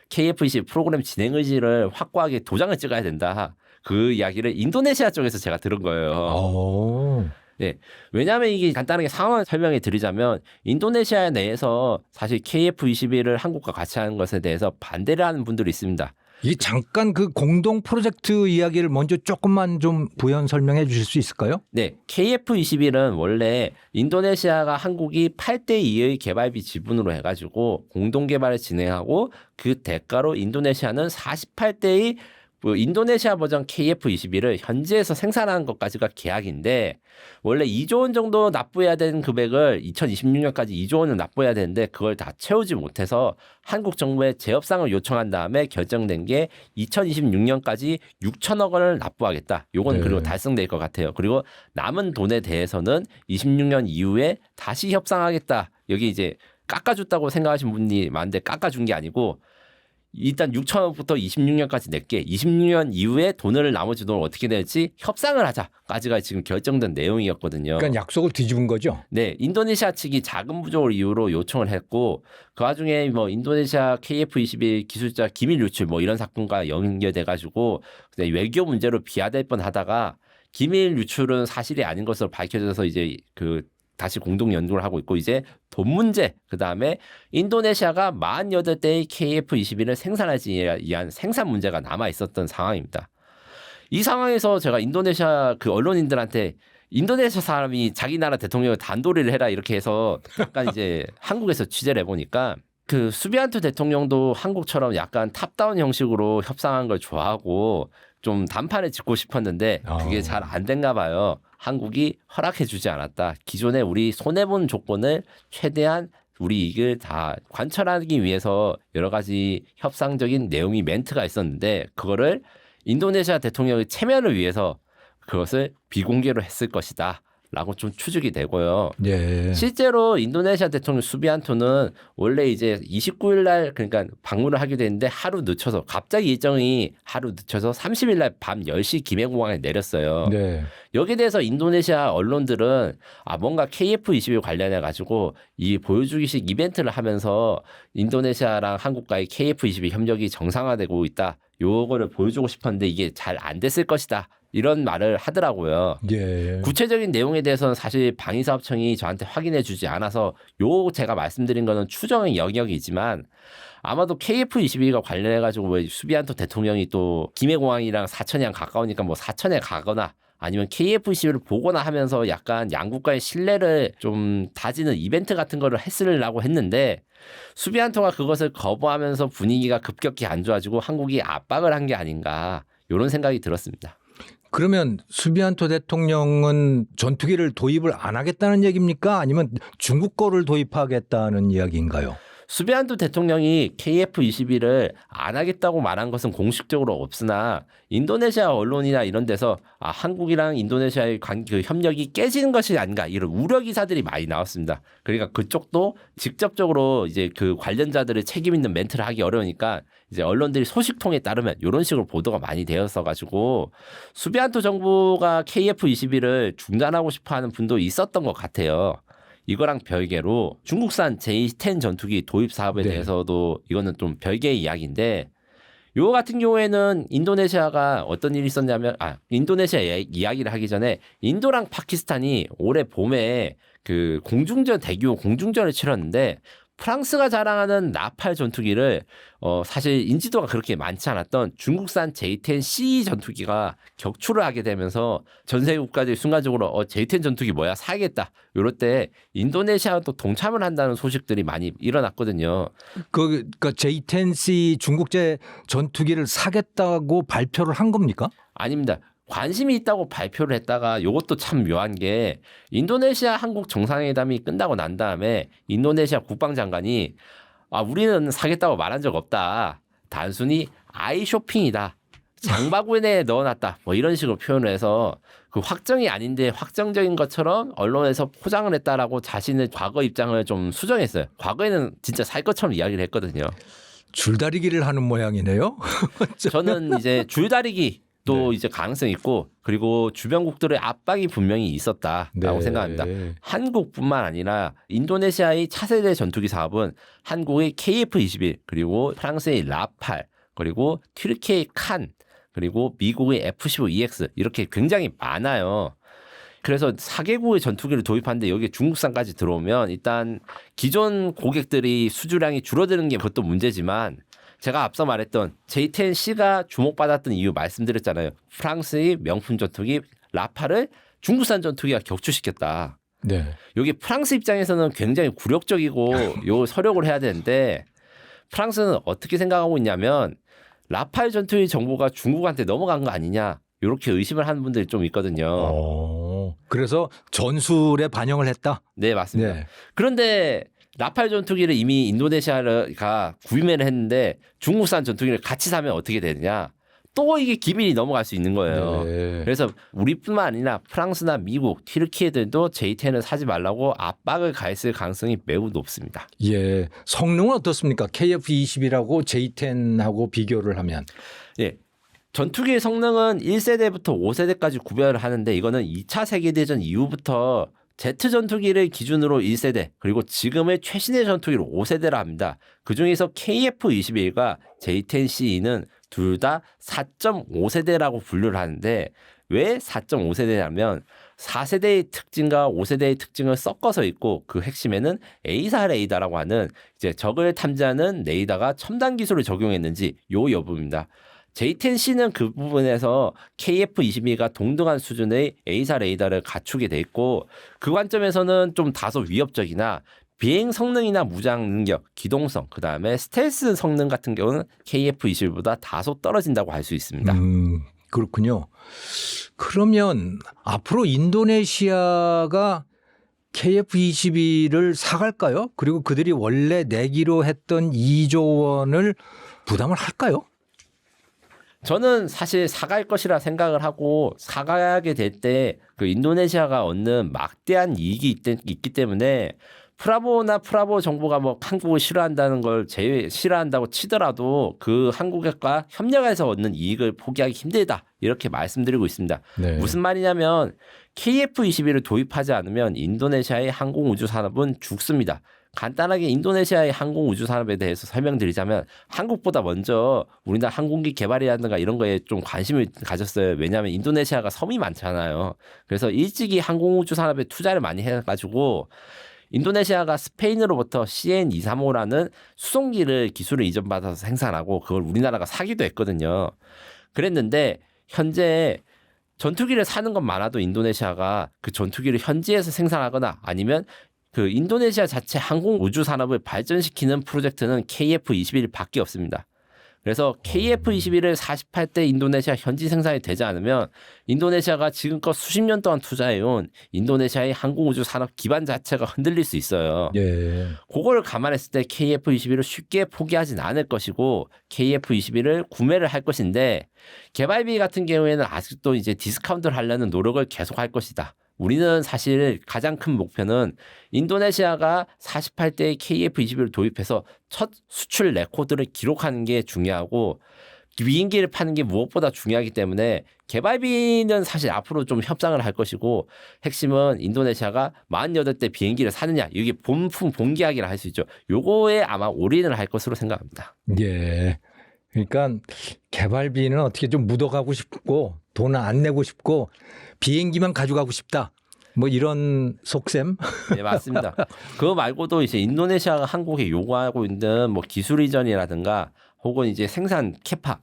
KF-21 프로그램 진행 의지를 확고하게 도장을 찍어야 된다. 그 이야기를 인도네시아 쪽에서 제가 들은 거예요. 네. 왜냐하면 이게 간단하게 상황을 설명해 드리자면 인도네시아 내에서 사실 KF-21을 한국과 같이 하는 것에 대해서 반대를 하는 분들이 있습니다. 이 잠깐 그 공동 프로젝트 이야기를 먼저 조금만 좀 부연 설명해 주실 수 있을까요? 네. KF-21은 원래 인도네시아가 한국이 8대 2의 개발비 지분으로 해가지고 공동 개발을 진행하고 그 대가로 인도네시아는 48대의 인도네시아 버전 KF-21을 현지에서 생산하는 것까지가 계약인데, 원래 2조 원 정도 납부해야 되는 금액을 2026년까지 2조 원을 납부해야 되는데 그걸 다 채우지 못해서 한국 정부에 재협상을 요청한 다음에 결정된 게 2026년까지 6천억 원을 납부하겠다. 요건 그리고 달성될 것 같아요. 그리고 남은 돈에 대해서는 26년 이후에 다시 협상하겠다. 여기 이제 깎아줬다고 생각하시는 분이 많은데 깎아준 게 아니고 일단 6천억부터 26년까지 낼게, 26년 이후에 나머지 돈을 어떻게 낼지 협상을 하자까지가 지금 결정된 내용이었거든요. 그러니까 약속을 뒤집은 거죠? 네. 인도네시아 측이 자금 부족을 이유로 요청을 했고, 그 와중에 뭐 인도네시아 KF-21 기술자 기밀 유출 뭐 이런 사건과 연결돼 가지고 외교 문제로 비화될 뻔하다가 기밀 유출은 사실이 아닌 것으로 밝혀져서 이제 다시 공동 연구를 하고 있고 이제 돈 문제 그다음에 인도네시아가 48대의 KF-21을 생산하지 위한 생산 문제가 남아 있었던 상황입니다. 이 상황에서 제가 인도네시아 그 언론인들한테 인도네시아 사람이 자기 나라 대통령을 단도리를 해라 이렇게 해서 약간 이제 한국에서 취재를 해보니까 그 수비안토 대통령도 한국처럼 약간 탑다운 형식으로 협상한 걸 좋아하고 좀 단판에 짓고 싶었는데 그게 잘 안 된가 봐요. 한국이 허락해 주지 않았다. 기존에 우리 손해본 조건을 최대한 우리 이익을 다 관철하기 위해서 여러 가지 협상적인 내용이 멘트가 있었는데 그거를 인도네시아 대통령의 체면을 위해서 그것을 비공개로 했을 것이다. 라고 좀 추측이 되고요. 예. 실제로 인도네시아 대통령 수비안토는 원래 이제 29일 날 그러니까 방문을 하게 됐는데 하루 늦춰서 갑자기 일정이 하루 늦춰서 30일 날 밤 10시 김해공항에 내렸어요. 네. 여기에 대해서 인도네시아 언론들은 뭔가 KF-21 관련해 가지고 이 보여주기식 이벤트를 하면서 인도네시아랑 한국과의 KF-21 협력이 정상화되고 있다. 요거를 보여주고 싶었는데 이게 잘 안 됐을 것이다. 이런 말을 하더라고요. 예. 구체적인 내용에 대해서는 사실 방위사업청이 저한테 확인해 주지 않아서 제가 말씀드린 거는 추정의 영역이지만 아마도 KF-21과 관련해 가지고 왜 수비안토 대통령이 또 김해공항이랑 사천이랑 가까우니까 뭐 사천에 가거나 아니면 KF-21을 보거나 하면서 약간 양국과의 신뢰를 좀 다지는 이벤트 같은 거를 했으려고 했는데 수비안토가 그것을 거부하면서 분위기가 급격히 안 좋아지고 한국이 압박을 한 게 아닌가 이런 생각이 들었습니다. 그러면 수비안토 대통령은 전투기를 도입을 안 하겠다는 얘기입니까? 아니면 중국 거를 도입하겠다는 이야기인가요? 수비안토 대통령이 KF-21을 안 하겠다고 말한 것은 공식적으로 없으나 인도네시아 언론이나 이런 데서 한국이랑 인도네시아의 그 협력이 깨지는 것이 아닌가 이런 우려 기사들이 많이 나왔습니다. 그러니까 그쪽도 직접적으로 이제 그 관련자들의 책임 있는 멘트를 하기 어려우니까 이제 언론들이 소식통에 따르면 이런 식으로 보도가 많이 되었어 가지고 수비안토 정부가 KF-21을 중단하고 싶어하는 분도 있었던 것 같아요. 이거랑 별개로 중국산 J-10 전투기 도입 사업에 네. 대해서도 이거는 좀 별개의 이야기인데 요 같은 경우에는 인도네시아가 어떤 일이 있었냐면 인도네시아 이야기를 하기 전에 인도랑 파키스탄이 올해 봄에 그 대규모 공중전을 치렀는데 프랑스가 자랑하는 라팔 전투기를 사실 인지도가 그렇게 많지 않았던 중국산 J-10C 전투기가 격추를 하게 되면서 전 세계 국가들이 순간적으로 J-10 전투기 뭐야 사야겠다. 이럴 때 인도네시아도 동참을 한다는 소식들이 많이 일어났거든요. 그러니까 J-10C 중국제 전투기를 사겠다고 발표를 한 겁니까? 아닙니다. 관심이 있다고 발표를 했다가 이것도 참 묘한 게 인도네시아 한국 정상회담이 끝나고 난 다음에 인도네시아 국방장관이 우리는 사겠다고 말한 적 없다. 단순히 아이 쇼핑이다. 장바구니에 넣어놨다. 뭐 이런 식으로 표현을 해서 그 확정이 아닌데 확정적인 것처럼 언론에서 포장을 했다라고 자신의 과거 입장을 좀 수정했어요. 과거에는 진짜 살 것처럼 이야기를 했거든요. 줄다리기를 하는 모양이네요. 저는 이제 줄다리기 또 네. 이제 가능성이 있고 그리고 주변국들의 압박이 분명히 있었다라고 네. 생각합니다. 한국뿐만 아니라 인도네시아의 차세대 전투기 사업은 한국의 KF-21 그리고 프랑스의 라팔 그리고 튀르키예의 칸 그리고 미국의 F-15EX 이렇게 굉장히 많아요. 그래서 4개국의 전투기를 도입하는데 여기에 중국산까지 들어오면 일단 기존 고객들이 수주량이 줄어드는 게 그것도 문제지만 제가 앞서 말했던 J-10C가 주목받았던 이유 말씀드렸잖아요. 프랑스의 명품 전투기 라팔을 중국산 전투기가 격추시켰다. 네. 여기 프랑스 입장에서는 굉장히 굴욕적이고 요 서력을 해야 되는데 프랑스는 어떻게 생각하고 있냐면 라팔 전투기 정보가 중국한테 넘어간 거 아니냐 이렇게 의심을 하는 분들이 좀 있거든요. 그래서 전술에 반영을 했다. 네, 맞습니다. 네. 그런데 라팔 전투기를 이미 인도네시아가 구매를 했는데 중국산 전투기를 같이 사면 어떻게 되느냐. 또 이게 기밀이 넘어갈 수 있는 거예요. 네. 그래서 우리뿐만 아니라 프랑스나 미국, 튀르키예들도 J-10을 사지 말라고 압박을 가했을 가능성이 매우 높습니다. 예. 성능은 어떻습니까? KF-21하고 J-10하고 비교를 하면. 예. 전투기의 성능은 1세대부터 5세대까지 구별을 하는데 이거는 2차 세계대전 이후부터 Z 전투기를 기준으로 1세대 그리고 지금의 최신의 전투기로 5세대라 합니다. 그중에서 KF-21과 J-10C는 둘 다 4.5세대라고 분류를 하는데 왜 4.5세대냐면 4세대의 특징과 5세대의 특징을 섞어서 있고 그 핵심에는 A사 레이더라고 하는 이제 적을 탐지하는 레이더가 첨단 기술을 적용했는지 요 여부입니다. J10C는 그 부분에서 KF-22가 동등한 수준의 A사 레이더를 갖추게 돼 있고 그 관점에서는 좀 다소 위협적이나 비행 성능이나 무장 능력, 기동성, 그 다음에 스텔스 성능 같은 경우는 KF-21보다 다소 떨어진다고 할 수 있습니다. 그렇군요. 그러면 앞으로 인도네시아가 KF-22를 사갈까요? 그리고 그들이 원래 내기로 했던 2조 원을 부담을 할까요? 저는 사실 사갈 것이라 생각을 하고 사가게 될 때 그 인도네시아가 얻는 막대한 이익이 있기 때문에 프라보나 프라보 정부가 뭐 한국을 싫어한다는 걸 싫어한다고 치더라도 그 한국과 협력해서 얻는 이익을 포기하기 힘들다 이렇게 말씀드리고 있습니다. 네. 무슨 말이냐면 KF-21을 도입하지 않으면 인도네시아의 항공우주 산업은 죽습니다. 간단하게 인도네시아의 항공우주 산업에 대해서 설명드리자면 한국보다 먼저 우리나라 항공기 개발이라든가 이런 거에 좀 관심을 가졌어요. 왜냐하면 인도네시아가 섬이 많잖아요. 그래서 일찍이 항공우주 산업에 투자를 많이 해가지고 인도네시아가 스페인으로부터 CN235라는 수송기를 기술을 이전받아서 생산하고 그걸 우리나라가 사기도 했거든요. 그랬는데 현재 전투기를 사는 건 많아도 인도네시아가 그 전투기를 현지에서 생산하거나 아니면 그 인도네시아 자체 항공 우주 산업을 발전시키는 프로젝트는 KF-21밖에 없습니다. 그래서 KF-21을 48대 인도네시아 현지 생산이 되지 않으면 인도네시아가 지금껏 수십 년 동안 투자해온 인도네시아의 항공우주 산업 기반 자체가 흔들릴 수 있어요. 예. 그걸 감안했을 때 KF-21을 쉽게 포기하진 않을 것이고 KF-21을 구매를 할 것인데 개발비 같은 경우에는 아직도 이제 디스카운트를 하려는 노력을 계속할 것이다. 우리는 사실 가장 큰 목표는 인도네시아가 48대의 KF-21을 도입해서 첫 수출 레코드를 기록하는 게 중요하고 비행기를 파는 게 무엇보다 중요하기 때문에 개발비는 사실 앞으로 좀 협상을 할 것이고 핵심은 인도네시아가 48대 비행기를 사느냐 이게 본계약이라 할 수 있죠. 요거에 아마 올인을 할 것으로 생각합니다. 예. 그러니까 개발비는 어떻게 좀 묻어가고 싶고 돈을 안 내고 싶고 비행기만 가져가고 싶다. 뭐 이런 속셈? 네, 맞습니다. 그거 말고도 이제 인도네시아가 한국에 요구하고 있는 뭐 기술 이전이라든가 혹은 이제 생산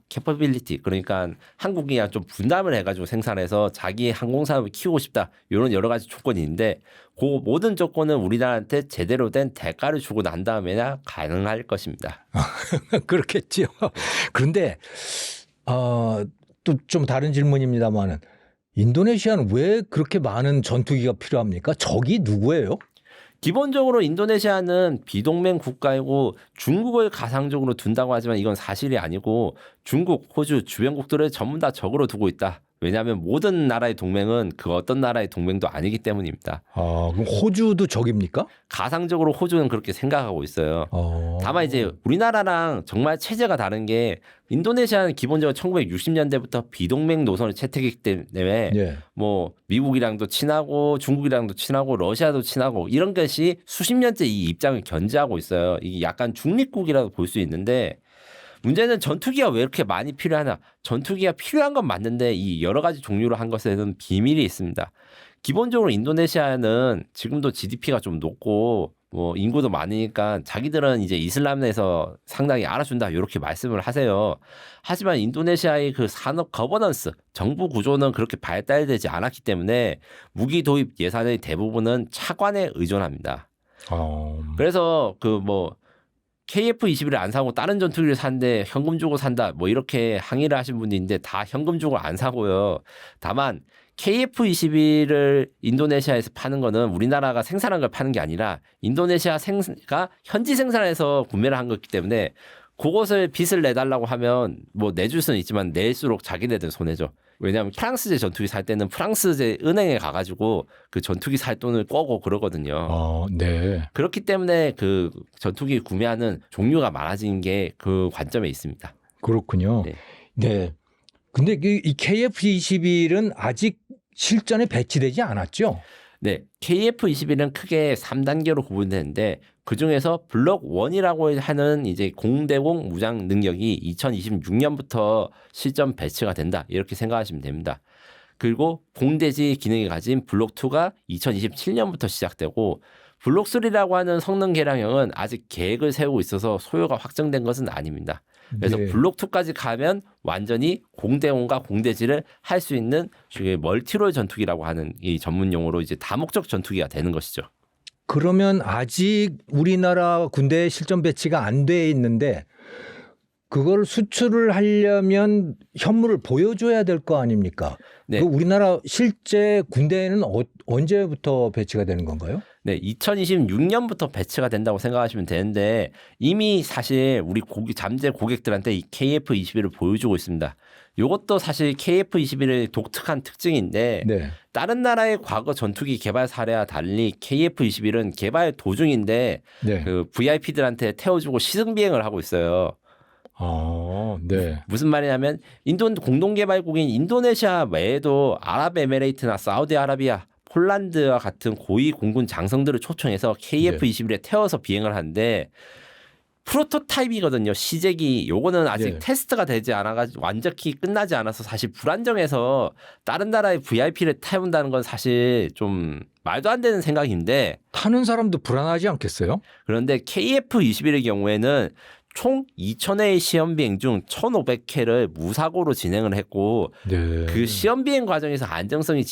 캐퍼빌리티 그러니까 한국이 좀 분담을 해가지고 생산해서 자기 항공산업을 키우고 싶다 이런 여러 가지 조건이 있는데 그 모든 조건은 우리나라한테 제대로 된 대가를 주고 난 다음에나 가능할 것입니다. 그렇겠지요. 그런데 또 좀 다른 질문입니다만은 인도네시아는 왜 그렇게 많은 전투기가 필요합니까? 적이 누구예요? 기본적으로 인도네시아는 비동맹 국가이고 중국을 가상적으로 둔다고 하지만 이건 사실이 아니고 중국, 호주, 주변국들을 전부 다 적으로 두고 있다. 왜냐하면 모든 나라의 동맹은 그 어떤 나라의 동맹도 아니기 때문입니다. 그럼 호주도 적입니까? 가상적으로 호주는 그렇게 생각하고 있어요. 다만 이제 우리나라랑 정말 체제가 다른 게 인도네시아는 기본적으로 1960년대부터 비동맹 노선을 채택했기 때문에 예. 뭐 미국이랑도 친하고 중국이랑도 친하고 러시아도 친하고 이런 것이 수십 년째 이 입장을 견지하고 있어요. 이게 약간 중립국이라고 볼 수 있는데 문제는 전투기가 왜 이렇게 많이 필요하나? 전투기가 필요한 건 맞는데 이 여러 가지 종류로 한 것에는 비밀이 있습니다. 기본적으로 인도네시아는 지금도 GDP가 좀 높고 뭐 인구도 많으니까 자기들은 이제 이슬람에서 상당히 알아준다 이렇게 말씀을 하세요. 하지만 인도네시아의 그 산업 거버넌스, 정부 구조는 그렇게 발달되지 않았기 때문에 무기 도입 예산의 대부분은 차관에 의존합니다. 그래서 그 뭐 KF-21을 안 사고 다른 전투기를 샀는데 현금 주고 산다 뭐 이렇게 항의를 하신 분이 있는데 다 현금 주고 안 사고요. 다만 KF-21을 인도네시아에서 파는 거는 우리나라가 생산한 걸 파는 게 아니라 인도네시아가 현지 생산해서 구매를 한 거기 때문에 그것을 빚을 내달라고 하면 뭐 내줄 수는 있지만 낼수록 자기네들 손해죠. 왜냐하면 프랑스제 전투기 살 때는 프랑스제 은행에 가가지고 그 전투기 살 돈을 꿔고 그러거든요. 네. 그렇기 때문에 그 전투기 구매하는 종류가 많아진 게 그 관점에 있습니다. 그렇군요. 네. 네. 근데 이 KF-21은 아직 실전에 배치되지 않았죠? 네, KF-21은 크게 3단계로 구분되는데 그 중에서 블록 1이라고 하는 이제 공대공 무장 능력이 2026년부터 실전 배치가 된다 이렇게 생각하시면 됩니다. 그리고 공대지 기능이 가진 블록 2가 2027년부터 시작되고 블록 3라고 하는 성능 개량형은 아직 계획을 세우고 있어서 소요가 확정된 것은 아닙니다. 그래서 네. 블록 2까지 가면 완전히 공대공과 공대지를 할 수 있는 멀티롤 전투기라고 하는 이 전문 용어로 이제 다목적 전투기가 되는 것이죠. 그러면 아직 우리나라 군대에 실전 배치가 안 돼 있는데 그걸 수출을 하려면 현물을 보여줘야 될 거 아닙니까? 네. 그 우리나라 실제 군대에는 언제부터 배치가 되는 건가요? 네, 2026년부터 배치가 된다고 생각하시면 되는데 이미 사실 우리 잠재 고객들한테 이 KF-21을 보여주고 있습니다. 이것도 사실 KF-21의 독특한 특징인데 네. 다른 나라의 과거 전투기 개발 사례와 달리 KF-21은 개발 도중인데 네. 그 VIP들한테 태워주고 시승 비행을 하고 있어요. 아, 네. 무슨 말이냐면 공동개발국인 인도네시아 외에도 아랍에미레이트나 사우디아라비아, 폴란드와 같은 고위 공군 장성들을 초청해서 KF-21에 태워서 비행을 하는데 프로토타입이거든요. 시제기 요거는 아직 네. 테스트가 되지 않아가지고 완전히 끝나지 않아서 사실 불안정해서 다른 나라의 VIP를 태운다는 건 사실 좀 말도 안 되는 생각인데 타는 사람도 불안하지 않겠어요? 그런데 KF-21의 경우에는 총 2,000회의 시험 비행 중 1,500회를 무사고로 진행을 했고 네. 그 시험 비행 과정에서 안정성이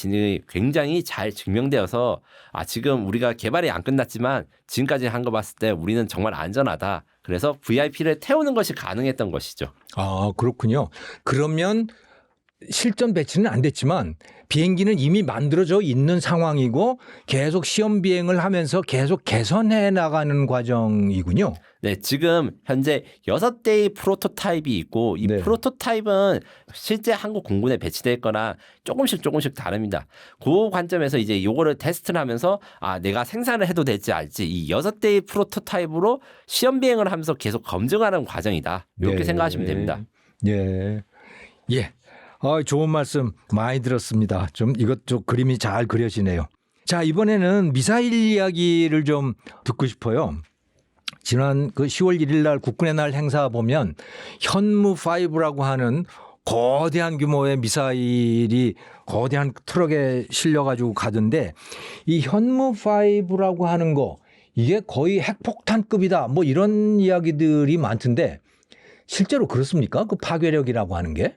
굉장히 잘 증명되어서 지금 우리가 개발이 안 끝났지만 지금까지 한 거 봤을 때 우리는 정말 안전하다. 그래서 VIP를 태우는 것이 가능했던 것이죠. 아, 그렇군요. 그러면 실전 배치는 안 됐지만 비행기는 이미 만들어져 있는 상황이고 계속 시험 비행을 하면서 계속 개선해 나가는 과정이군요. 네, 지금 현재 6대의 프로토타입이 있고 이 네. 프로토타입은 실제 한국 공군에 배치될 거나 조금씩 다릅니다. 그 관점에서 이제 요거를 테스트를 하면서 내가 생산을 해도 될지 알지 이 6대의 프로토타입으로 시험 비행을 하면서 계속 검증하는 과정이다. 이렇게 네. 생각하시면 됩니다. 예. 예. 좋은 말씀 많이 들었습니다. 좀 이것도 그림이 잘 그려지네요. 자, 이번에는 미사일 이야기를 좀 듣고 싶어요. 지난 그 10월 1일 날 국군의 날 행사 보면 현무5라고 하는 거대한 규모의 미사일이 거대한 트럭에 실려가지고 가던데 이 현무5라고 하는 거 이게 거의 핵폭탄급이다 뭐 이런 이야기들이 많던데 실제로 그렇습니까? 그 파괴력이라고 하는 게?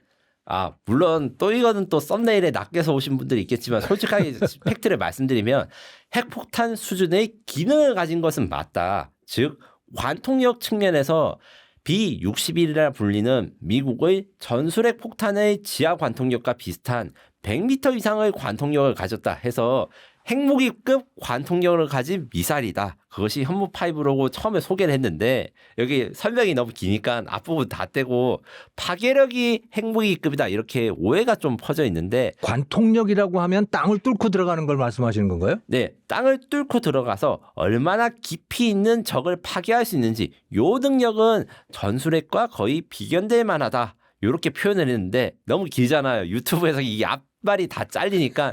물론 또 이거는 또 썸네일에 낚여서 오신 분들이 있겠지만 솔직하게 팩트를 말씀드리면 핵폭탄 수준의 기능을 가진 것은 맞다. 즉 관통력 측면에서 B-61이라 불리는 미국의 전술핵 폭탄의 지하 관통력과 비슷한 100m 이상의 관통력을 가졌다 해서 핵무기급 관통력을 가진 미사일이다. 그것이 현무5라고 처음에 소개를 했는데 여기 설명이 너무 기니까 앞부분 다 떼고 파괴력이 핵무기급이다. 이렇게 오해가 좀 퍼져 있는데 관통력이라고 하면 땅을 뚫고 들어가는 걸 말씀하시는 건가요? 네, 땅을 뚫고 들어가서 얼마나 깊이 있는 적을 파괴할 수 있는지 요 능력은 전술핵과 거의 비견될 만하다. 이렇게 표현을 했는데 너무 길잖아요. 유튜브에서 이 앞발이 다 잘리니까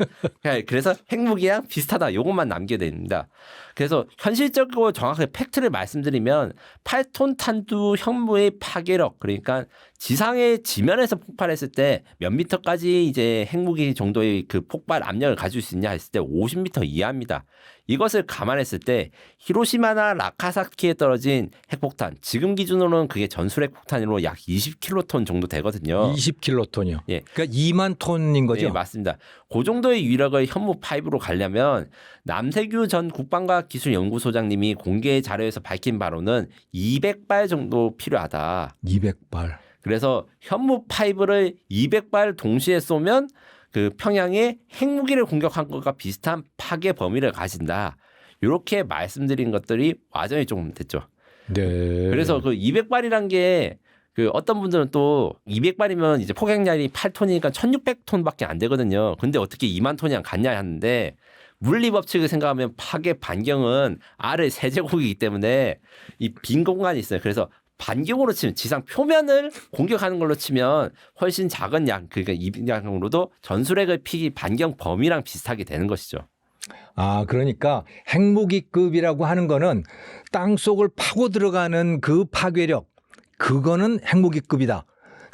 그래서 핵무기랑 비슷하다. 요것만 남겨야 됩니다. 그래서 현실적으로 정확하게 팩트를 말씀드리면 8톤 탄두 현무의 파괴력 그러니까 지상의 지면에서 폭발했을 때 몇 미터까지 이제 핵무기 정도의 그 폭발 압력을 가질 수 있냐 했을 때 50m 이하입니다. 이것을 감안했을 때 히로시마나 나카사키에 떨어진 핵폭탄 지금 기준으로는 그게 전술핵 폭탄으로 약 20킬로톤 정도 되거든요. 20킬로톤이요. 예. 그러니까 2만 톤인 거죠? 네, 맞습니다. 그 정도의 위력을 현무5로 가려면 남세규 전 국방과학기술연구소장님이 공개 자료에서 밝힌 바로는 200발 정도 필요하다. 200발. 그래서 현무5를 200발 동시에 쏘면 그 평양의 핵무기를 공격한 것과 비슷한 파괴 범위를 가진다. 이렇게 말씀드린 것들이 와전이 조금 됐죠. 네. 그래서 그 200발이란 게 그 어떤 분들은 또 200발이면 이제 폭격량이 8톤이니까 1600톤밖에 안 되거든요. 근데 어떻게 2만 톤이랑 같냐 하는데 물리 법칙을 생각하면 파괴 반경은 R의 세제곱이기 때문에 이 빈 공간이 있어요. 그래서 반경으로 치면 지상 표면을 공격하는 걸로 치면 훨씬 작은 양 그러니까 이 양으로도 전술핵을 피기 반경 범위랑 비슷하게 되는 것이죠. 그러니까 핵무기급이라고 하는 거는 땅 속을 파고 들어가는 그 파괴력 그거는 핵무기급이다.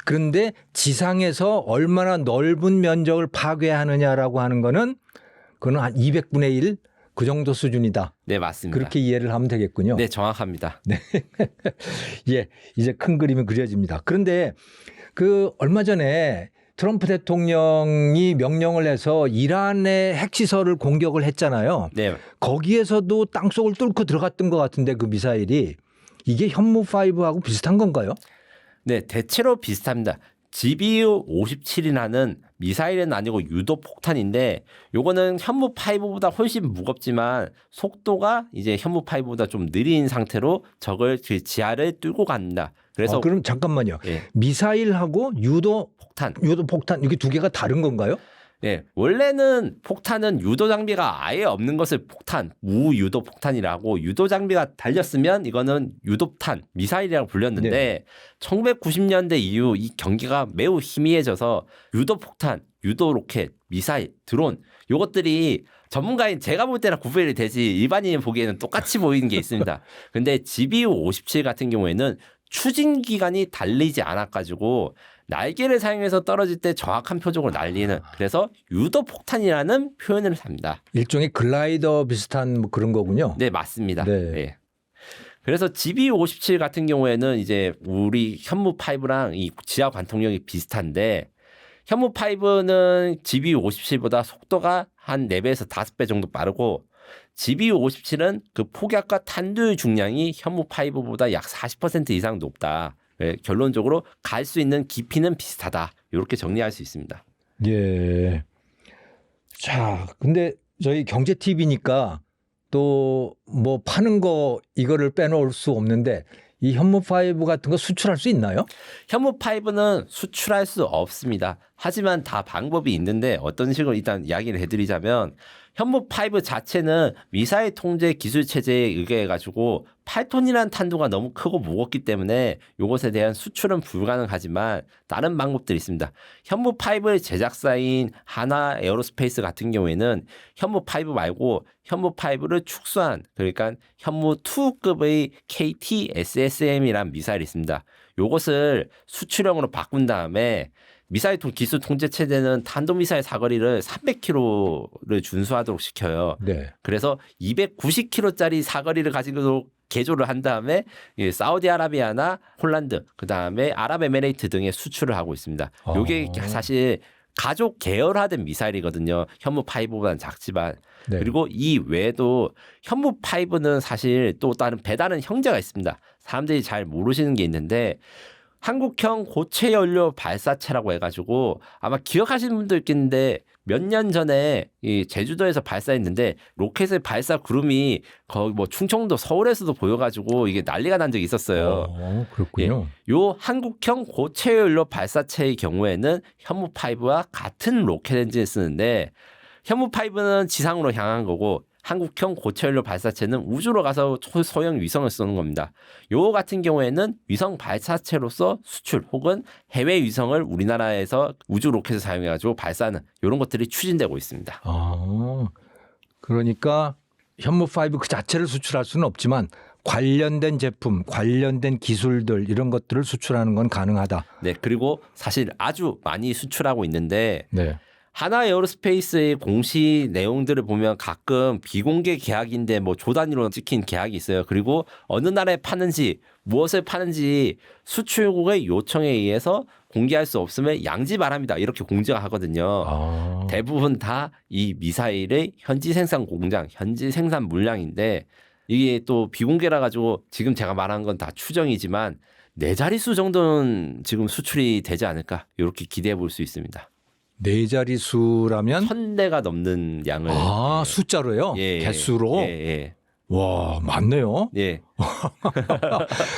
그런데 지상에서 얼마나 넓은 면적을 파괴하느냐라고 하는 거는 그거는 한 200분의 1 그 정도 수준이다. 네, 맞습니다. 그렇게 이해를 하면 되겠군요. 네, 정확합니다. 예, 이제 큰 그림이 그려집니다. 그런데 그 얼마 전에 트럼프 대통령이 명령을 해서 이란의 핵시설을 공격을 했잖아요. 네, 거기에서도 땅속을 뚫고 들어갔던 것 같은데 그 미사일이 이게 현무5하고 비슷한 건가요? 네, 대체로 비슷합니다. GBU-57이라는 미사일은 아니고 유도 폭탄인데 요거는 현무5보다 훨씬 무겁지만 속도가 이제 현무5보다 좀 느린 상태로 적을 그 지하를 뚫고 간다. 그래서 그럼 잠깐만요. 예, 미사일하고 유도 폭탄. 폭탄 이게 두 개가 다른 건가요? 네, 원래는 폭탄은 유도 장비가 아예 없는 것을 폭탄, 무유도 폭탄이라고 유도 장비가 달렸으면 이거는 유도탄, 미사일이라고 불렸는데 네. 1990년대 이후 이 경기가 매우 희미해져서 유도 폭탄, 유도 로켓, 미사일, 드론 요것들이 전문가인 제가 볼 때랑 구별이 되지 일반인이 보기에는 똑같이 보이는 게 있습니다. 근데 GBU-57 같은 경우에는 추진 기간이 달리지 않아 가지고 날개를 사용해서 떨어질 때 정확한 표적으로 날리는 그래서 유도 폭탄이라는 표현을 합니다. 일종의 글라이더 비슷한 뭐 그런 거군요. 네, 맞습니다. 네. 네. 그래서 GBU-57 같은 경우에는 이제 우리 현무5랑 이 지하 관통력이 비슷한데 현무5는 GBU-57보다 속도가 한 4배에서 5배 정도 빠르고 GBU-57은 그 폭약과 탄두 중량이 현무5보다 약 40% 이상 높다. 네, 결론적으로 갈 수 있는 깊이는 비슷하다. 이렇게 정리할 수 있습니다. 예. 자, 근데 저희 경제 TV니까 또 뭐 파는 거 이거를 빼놓을 수 없는데 이 현무5 같은 거 수출할 수 있나요? 현무5는 수출할 수 없습니다. 하지만 다 방법이 있는데 어떤 식으로 일단 이야기를 해드리자면 현무5 자체는 미사일 통제 기술 체제에 의거해 가지고 8톤이라는 탄두가 너무 크고 무겁기 때문에 이것에 대한 수출은 불가능하지만 다른 방법들이 있습니다. 현무5의 제작사인 하나 에어로스페이스 같은 경우에는 현무5 말고 현무5를 축소한 그러니까 현무2급의 KT-SSM이라는 미사일이 있습니다. 이것을 수출형으로 바꾼 다음에 미사일 기술 통제 체제는 탄도미사일 사거리를 300km를 준수하도록 시켜요. 네. 그래서 290km짜리 사거리를 가지고 개조를 한 다음에 사우디아라비아나 홀란드, 그 다음에 아랍에미레이트 등에 수출을 하고 있습니다. 이게 사실 가족 계열화된 미사일이거든요. 현무5보다는 작지만. 네. 그리고 이 외에도 현무5는 사실 또 다른 배다른 형제가 있습니다. 사람들이 잘 모르시는 게 있는데 한국형 고체 연료 발사체라고 해가지고 아마 기억하시는 분도 있겠는데 몇 년 전에 이 제주도에서 발사했는데 로켓의 발사 구름이 거의 뭐 충청도 서울에서도 보여가지고 이게 난리가 난 적이 있었어요. 그렇군요. 요 한국형 고체 연료 발사체의 경우에는 현무5와 같은 로켓 엔진을 쓰는데 현무5는 지상으로 향한 거고 한국형 고체연료 발사체는 우주로 가서 소형 위성을 쏘는 겁니다. 요 같은 경우에는 위성 발사체로서 수출 혹은 해외 위성을 우리나라에서 우주 로켓을 사용해가지고 발사하는 이런 것들이 추진되고 있습니다. 그러니까 현무5 그 자체를 수출할 수는 없지만 관련된 제품, 관련된 기술들 이런 것들을 수출하는 건 가능하다. 네, 그리고 사실 아주 많이 수출하고 있는데 네. 하나 에어로스페이스의 공시 내용들을 보면 가끔 비공개 계약인데 뭐 조 단위로 찍힌 계약이 있어요. 그리고 어느 나라에 파는지 무엇을 파는지 수출국의 요청에 의해서 공개할 수 없으면 양지 바랍니다. 이렇게 공지가 하거든요. 대부분 다 이 미사일의 현지 생산 공장, 현지 생산 물량인데 이게 또 비공개라 가지고 지금 제가 말한 건 다 추정이지만 4자릿수 정도는 지금 수출이 되지 않을까 이렇게 기대해 볼 수 있습니다. 4자릿수라면 1000대가 넘는 양을 숫자로요? 예, 개수로? 예. 와, 많네요. 예.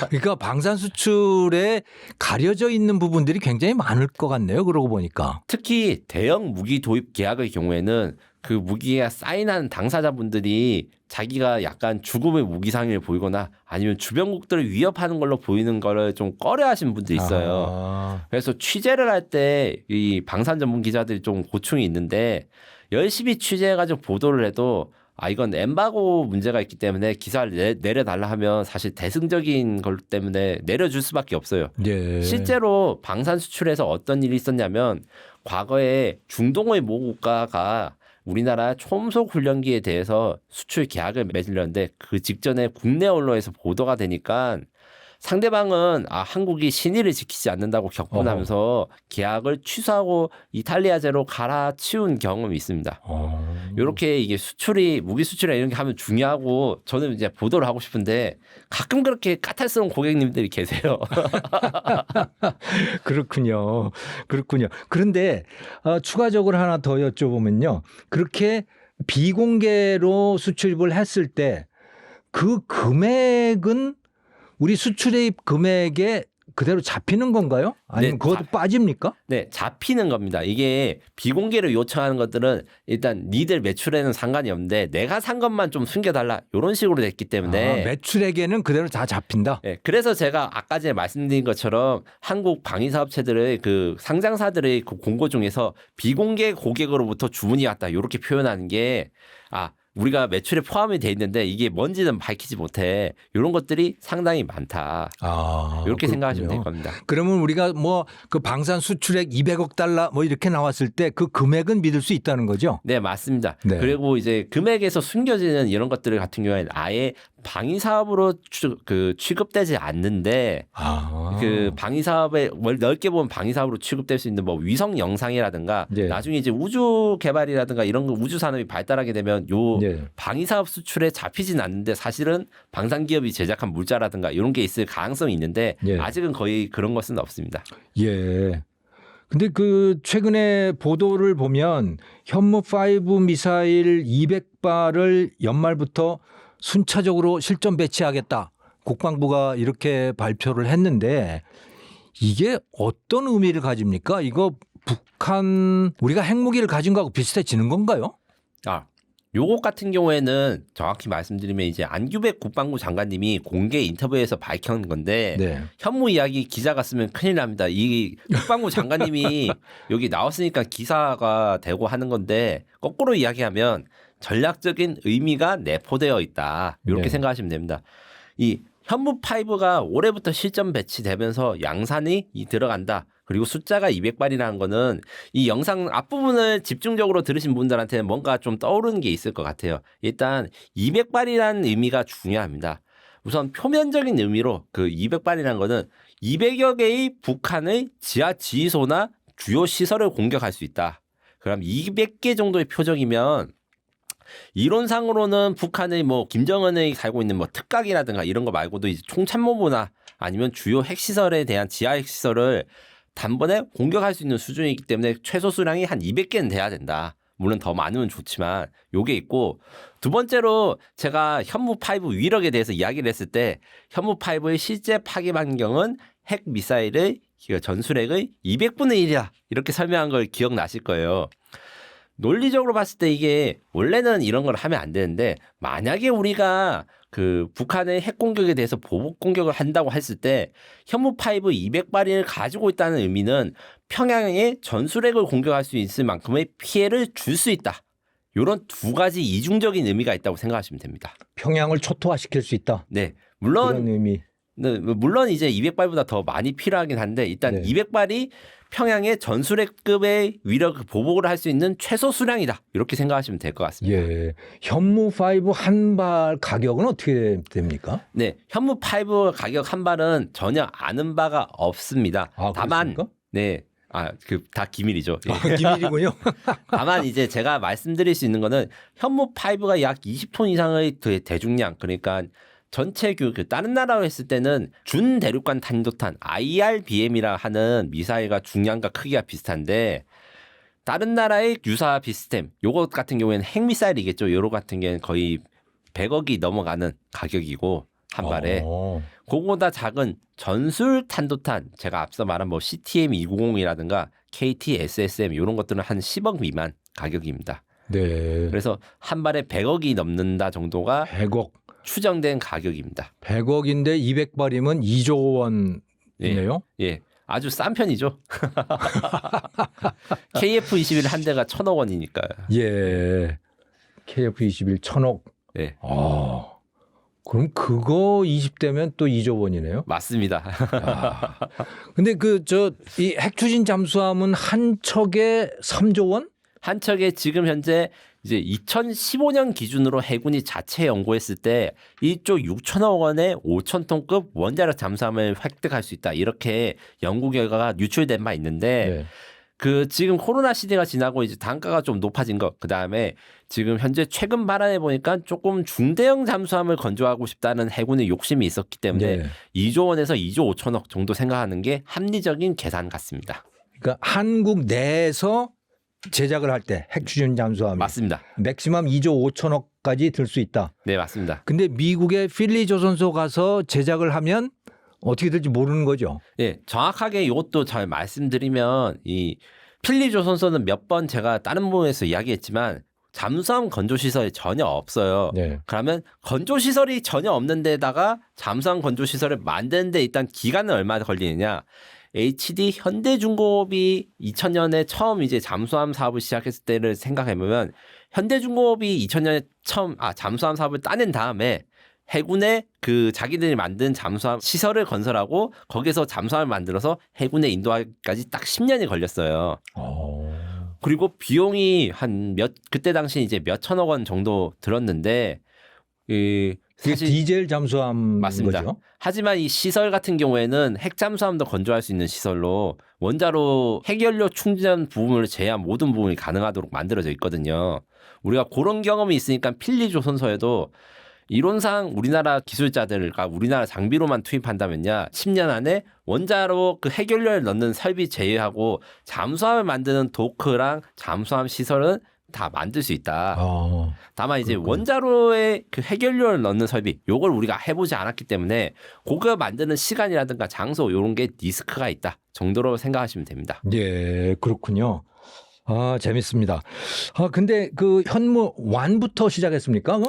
그러니까 방산 수출에 가려져 있는 부분들이 굉장히 많을 것 같네요. 그러고 보니까. 특히 대형 무기 도입 계약의 경우에는 그 무기가 사인한 당사자분들이 자기가 약간 죽음의 무기상을 보이거나 아니면 주변국들을 위협하는 걸로 보이는 거를 좀 꺼려하시는 분들이 있어요. 그래서 취재를 할 때 이 방산 전문 기자들이 좀 고충이 있는데 열심히 취재해가지고 보도를 해도 이건 엠바고 문제가 있기 때문에 기사를 내려달라 하면 사실 대승적인 것 때문에 내려줄 수밖에 없어요. 예. 실제로 방산 수출에서 어떤 일이 있었냐면 과거에 중동의 모 국가가 우리나라 초음속 훈련기에 대해서 수출 계약을 맺으려는데 그 직전에 국내 언론에서 보도가 되니까 상대방은 한국이 신의를 지키지 않는다고 격분하면서 계약을 취소하고 이탈리아제로 갈아치운 경험이 있습니다. 이렇게 이게 수출이 무기 수출이나 이런 게 하면 중요하고 저는 이제 보도를 하고 싶은데 가끔 그렇게 까탈스러운 고객님들이 계세요. 그렇군요. 그렇군요. 그런데 추가적으로 하나 더 여쭤보면요. 그렇게 비공개로 수출입을 했을 때 그 금액은 우리 수출입 금액에 그대로 잡히는 건가요? 아니면 네, 그것도 빠집니까? 네, 잡히는 겁니다. 이게 비공개로 요청하는 것들은 일단 니들 매출에는 상관이 없는데 내가 산 것만 좀 숨겨달라 이런 식으로 됐기 때문에 매출액에는 그대로 다 잡힌다. 네, 그래서 제가 아까 전에 말씀드린 것처럼 한국 방위사업체들의 그 상장사들의 그 공고 중에서 비공개 고객으로부터 주문이 왔다 이렇게 표현하는 게 우리가 매출에 포함이 돼 있는데 이게 뭔지는 밝히지 못해. 이런 것들이 상당히 많다. 이렇게 그렇군요. 생각하시면 될 겁니다. 그러면 우리가 뭐 그 방산 수출액 200억 달러 뭐 이렇게 나왔을 때 그 금액은 믿을 수 있다는 거죠? 네, 맞습니다. 네. 그리고 이제 금액에서 숨겨지는 이런 것들 같은 경우에는 아예 방위 사업으로 취급되지 않는데 그 방위 사업에 넓게 보면 방위 사업으로 취급될 수 있는 뭐 위성 영상이라든가 네. 나중에 이제 우주 개발이라든가 이런 거 우주 산업이 발달하게 되면 요 네. 방위 사업 수출에 잡히진 않는데 사실은 방산 기업이 제작한 물자라든가 이런 게 있을 가능성이 있는데 네. 아직은 거의 그런 것은 없습니다. 예. 근데 그 최근에 보도를 보면 현무5 미사일 200발을 연말부터 순차적으로 실전 배치하겠다. 국방부가 이렇게 발표를 했는데 이게 어떤 의미를 가집니까? 이거 북한 우리가 핵무기를 가진 거하고 비슷해지는 건가요? 요것 같은 경우에는 정확히 말씀드리면 이제 안규백 국방부 장관님이 공개 인터뷰에서 밝힌 건데 네. 현무 이야기 기자가 쓰면 큰일 납니다. 이 국방부 장관님이 여기 나왔으니까 기사가 되고 하는 건데 거꾸로 이야기하면 전략적인 의미가 내포되어 있다. 이렇게 네. 생각하시면 됩니다. 이 현무5가 올해부터 실전 배치되면서 양산이 들어간다. 그리고 숫자가 200발이라는 거는 이 영상 앞부분을 집중적으로 들으신 분들한테는 뭔가 좀 떠오르는 게 있을 것 같아요. 일단 200발이라는 의미가 중요합니다. 우선 표면적인 의미로 그 200발이라는 거는 200여 개의 북한의 지하 지휘소나 주요 시설을 공격할 수 있다. 그럼 200개 정도의 표적이면 이론상으로는 북한의 뭐 김정은이 살고 있는 뭐 특각이라든가 이런 거 말고도 이제 총참모부나 아니면 주요 핵시설에 대한 지하 핵시설을 단번에 공격할 수 있는 수준이기 때문에 최소 수량이 한 200개는 돼야 된다. 물론 더 많으면 좋지만 요게 있고 두 번째로 제가 현무5 위력에 대해서 이야기를 했을 때 현무5의 실제 파괴 반경은 핵 미사일의 전술핵의 200분의 1이다. 이렇게 설명한 걸 기억나실 거예요. 논리적으로 봤을 때 이게 원래는 이런 걸 하면 안 되는데 만약에 우리가 그 북한의 핵 공격에 대해서 보복 공격을 한다고 했을 때 현무5 200발을 가지고 있다는 의미는 평양에 전술핵을 공격할 수 있을 만큼의 피해를 줄 수 있다. 이런 두 가지 이중적인 의미가 있다고 생각하시면 됩니다. 평양을 초토화시킬 수 있다. 네, 그런 의미. 물론 이제 200발보다 더 많이 필요하긴 한데 일단 네. 200발이 평양의 전술핵급의 위력 보복을 할 수 있는 최소 수량이다. 이렇게 생각하시면 될 것 같습니다. 예. 현무5 한 발 가격은 어떻게 됩니까? 네, 현무5 가격 한 발은 전혀 아는 바가 없습니다. 다만 그렇습니까? 네. 다 기밀이죠. 예. 기밀이군요. 다만 이제 제가 말씀드릴 수 있는 거는 현무5가 약 20톤 이상의 대중량 그러니까 전체 그 다른 나라로 했을 때는 준대륙간 탄도탄 IRBM이라 하는 미사일과 중량과 크기가 비슷한데 다른 나라의 유사 비스템 요것 같은 경우에는 핵미사일이겠죠. 요거 같은 경우에는 거의 100억이 넘어가는 가격이고 한 발에 그거보다 작은 전술 탄도탄 제가 앞서 말한 뭐 CTM-290이라든가 KT-SSM 이런 것들은 한 10억 미만 가격입니다. 네. 그래서 한 발에 100억이 넘는다 정도가 100억. 추정된 가격입니다. 100억인데 200발이면 2조 원이네요. 예. 아주 싼 편이죠. KF-21 한 대가 1,000억 원이니까요. 예. KF-21 1000억. 네. 그럼 그거 20대면 또 2조 원이네요. 맞습니다. 근데 이 핵추진 잠수함은 한 척에 3조 원? 한 척에 지금 현재 이제 2015년 기준으로 해군이 자체 연구했을 때 1조 6천억 원의 5,000톤급 원자력 잠수함을 획득할 수 있다. 이렇게 연구 결과가 유출된 바 있는데 지금 코로나 시대가 지나고 이제 단가가 좀 높아진 것, 그 다음에 지금 현재 최근 발안해 보니까 조금 중대형 잠수함을 건조하고 싶다는 해군의 욕심이 있었기 때문에 2조 원에서 2조 5천억 정도 생각하는 게 합리적인 계산 같습니다. 그러니까 한국 내에서 제작을 할 때 핵추진 잠수함이 맞습니다. 맥시멈 2조 5천억까지 들 수 있다. 네, 맞습니다. 근데 미국의 필리 조선소 가서 제작을 하면 어떻게 될지 모르는 거죠. 예, 정확하게 이것도 잘 말씀드리면 이 필리 조선소는 몇 번 제가 다른 부분에서 이야기했지만 잠수함 건조 시설이 전혀 없어요. 그러면 건조 시설이 전혀 없는 데다가 잠수함 건조 시설을 만드는 데 일단 기간은 얼마나 걸리느냐? HD 현대중공업이 2000년에 처음 이제 잠수함 사업을 시작했을 때를 생각해 보면 현대중공업이 2000년에 처음 잠수함 사업을 따낸 다음에 해군에 자기들이 만든 잠수함 시설을 건설하고 거기서 잠수함을 만들어서 해군에 인도하기까지 딱 10년이 걸렸어요. 그리고 비용이 그때 당시 이제 몇 천억 원 정도 들었는데 사실 디젤 잠수함 맞습니다. 거죠? 하지만 이 시설 같은 경우에는 핵 잠수함도 건조할 수 있는 시설로 원자로 핵연료 충전 부분을 제외한 모든 부분이 가능하도록 만들어져 있거든요. 우리가 그런 경험이 있으니까 필리 조선소에도 이론상 우리나라 기술자들과 우리나라 장비로만 투입한다면야 10년 안에 원자로 핵연료를 넣는 설비 제외하고 잠수함을 만드는 도크랑 잠수함 시설은 다 만들 수 있다. 다만 이제 원자로에 핵연료를 넣는 설비 요걸 우리가 해보지 않았기 때문에 그거 만드는 시간이라든가 장소 요런 게 리스크가 있다 정도로 생각하시면 됩니다. 예, 그렇군요. 재밌습니다. 근데 현무 1부터 시작했습니까?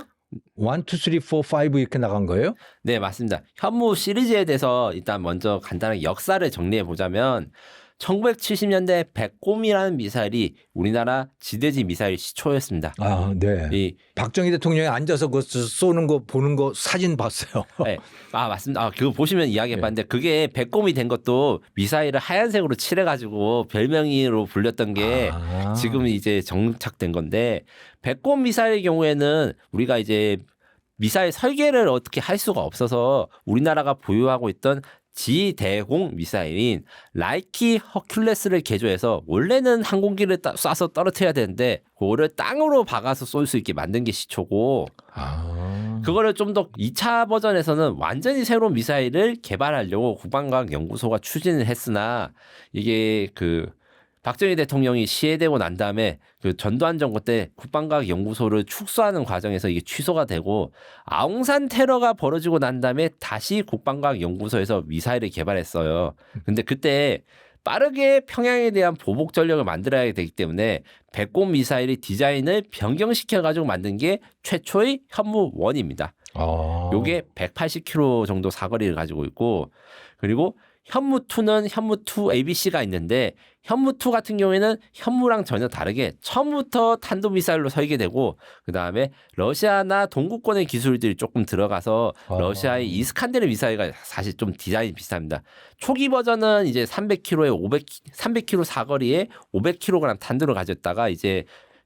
1, 2, 3, 4, 5 이렇게 나간 거예요? 네, 맞습니다. 현무 시리즈에 대해서 일단 먼저 간단하게 역사를 정리해 보자면 1970년대 백곰이라는 미사일이 우리나라 지대지 미사일 시초였습니다. 네. 박정희 대통령이 앉아서 쏘는 거 보는 거 사진 봤어요. 네. 맞습니다. 그거 보시면 이야기해봤는데 그게 백곰이 된 것도 미사일을 하얀색으로 칠해가지고 별명으로 불렸던 게 지금 이제 정착된 건데 백곰 미사일의 경우에는 우리가 이제 미사일 설계를 어떻게 할 수가 없어서 우리나라가 보유하고 있던 지대공 미사일인 라이키 허큘레스를 개조해서 원래는 항공기를 쏴서 떨어뜨려야 되는데 그거를 땅으로 박아서 쏠 수 있게 만든 게 시초고 그거를 좀 더 2차 버전에서는 완전히 새로운 미사일을 개발하려고 국방과학연구소가 추진을 했으나 이게 박정희 대통령이 시해되고 난 다음에 전두환 정권 때 국방과학연구소를 축소하는 과정에서 이게 취소가 되고 아웅산 테러가 벌어지고 난 다음에 다시 국방과학연구소에서 미사일을 개발했어요. 근데 그때 빠르게 평양에 대한 보복 전력을 만들어야 되기 때문에 백곰 미사일의 디자인을 변경시켜가지고 만든 게 최초의 현무1입니다. 요게 180km 정도 사거리를 가지고 있고 그리고 현무2는 현무2 ABC가 있는데 현무2 같은 경우에는 현무랑 전혀 다르게 처음부터 탄도미사일로 설계되고 그다음에 러시아나 동구권의 기술들이 조금 들어가서 러시아의 이스칸데르 미사일과 사실 좀 디자인이 비슷합니다. 초기 버전은 이제 300km 사거리에 500kg 탄두를 가졌다가 이제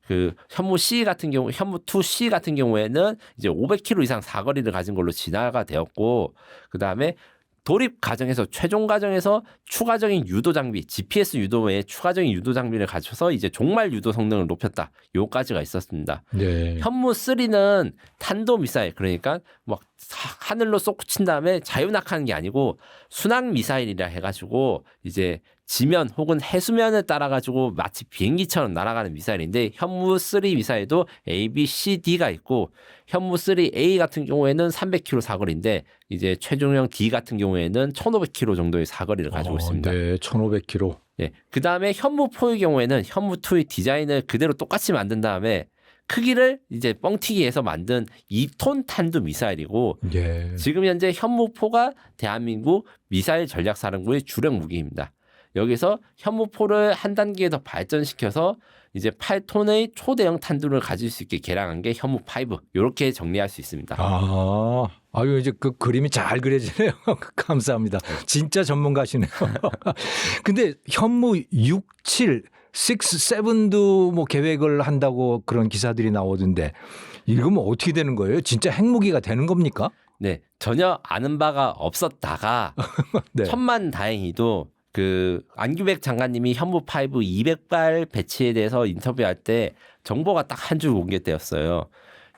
현무2C 같은 경우에는 이제 500km 이상 사거리를 가진 걸로 진화가 되었고 그다음에 도입 과정에서 최종 과정에서 추가적인 유도 장비, GPS 유도 외에 추가적인 유도 장비를 갖춰서 이제 종말 유도 성능을 높였다. 요까지가 있었습니다. 현무 3는 탄도 미사일 그러니까 막 하늘로 쏘고 친 다음에 자유낙하는 게 아니고 순항 미사일이라 해가지고 이제 지면 혹은 해수면을 따라가지고 마치 비행기처럼 날아가는 미사일인데 현무 3 미사일도 A, B, C, D가 있고 현무 3A 같은 경우에는 300km 사거리인데 이제 최종형 D 같은 경우에는 1,500km 정도의 사거리를 가지고 있습니다. 네, 1,500km. 네, 그 다음에 현무 4의 경우에는 현무 2의 디자인을 그대로 똑같이 만든 다음에 크기를 이제 뻥튀기해서 만든 2톤 탄두 미사일이고 지금 현재 현무 4가 대한민국 미사일 전략사령부의 주력 무기입니다. 여기서 현무포를 한 단계 더 발전시켜서 이제 8톤의 초대형 탄두를 가질 수 있게 개량한 게 현무5 이렇게 정리할 수 있습니다. 아유 이제 그 그림이 잘 그려지네요. 감사합니다. 진짜 전문가시네요. 근데 현무 6, 7, 6, 7도 뭐 계획을 한다고 그런 기사들이 나오던데 이거 뭐 어떻게 되는 거예요? 진짜 핵무기가 되는 겁니까? 네, 전혀 아는 바가 없었다가 네. 천만다행히도 그 안규백 장관님이 현무5 200발 배치에 대해서 인터뷰할 때 정보가 딱 한 줄 공개되었어요.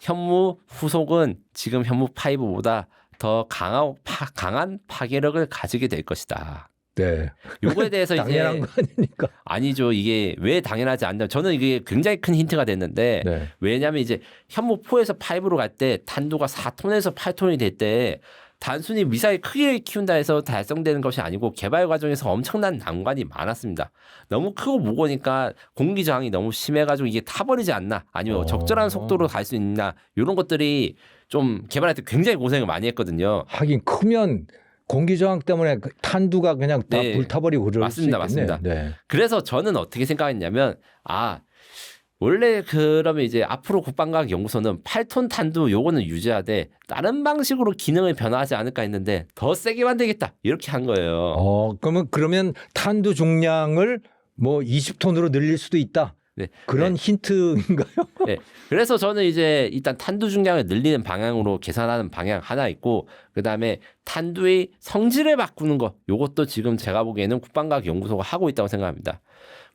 현무 후속은 지금 현무5보다 더 강한 파괴력을 가지게 될 것이다. 네. 요거에 대해서 당연한 이제 거 아닙니까? 아니죠. 이게 왜 당연하지 않냐. 저는 이게 굉장히 큰 힌트가 됐는데 네. 왜냐하면 이제 현무4에서 5로 갈 때 탄두가 4톤에서 8톤이 될 때 단순히 미사일 크기를 키운다 해서 달성되는 것이 아니고 개발 과정에서 엄청난 난관이 많았습니다. 너무 크고 무거우니까 공기 저항이 너무 심해가지고 이게 타버리지 않나 아니면 적절한 속도로 갈 수 있나 이런 것들이 좀 개발할 때 굉장히 고생을 많이 했거든요. 하긴 크면 공기 저항 때문에 탄두가 그냥 다 네. 불타버리고 그럴 맞습니다. 수 있겠네요. 맞습니다. 네. 그래서 저는 어떻게 생각했냐면 원래 그러면 이제 앞으로 국방과학 연구소는 8톤 탄두 요거는 유지하되 다른 방식으로 기능을 변화하지 않을까 했는데 더 세게 만들겠다 이렇게 한 거예요. 그러면 탄두 중량을 뭐 20톤으로 늘릴 수도 있다. 네. 그런 힌트인가요? 네. 그래서 저는 이제 일단 탄두 중량을 늘리는 방향으로 계산하는 방향 하나 있고 그다음에 탄두의 성질을 바꾸는 거 요것도 지금 제가 보기에는 국방과학 연구소가 하고 있다고 생각합니다.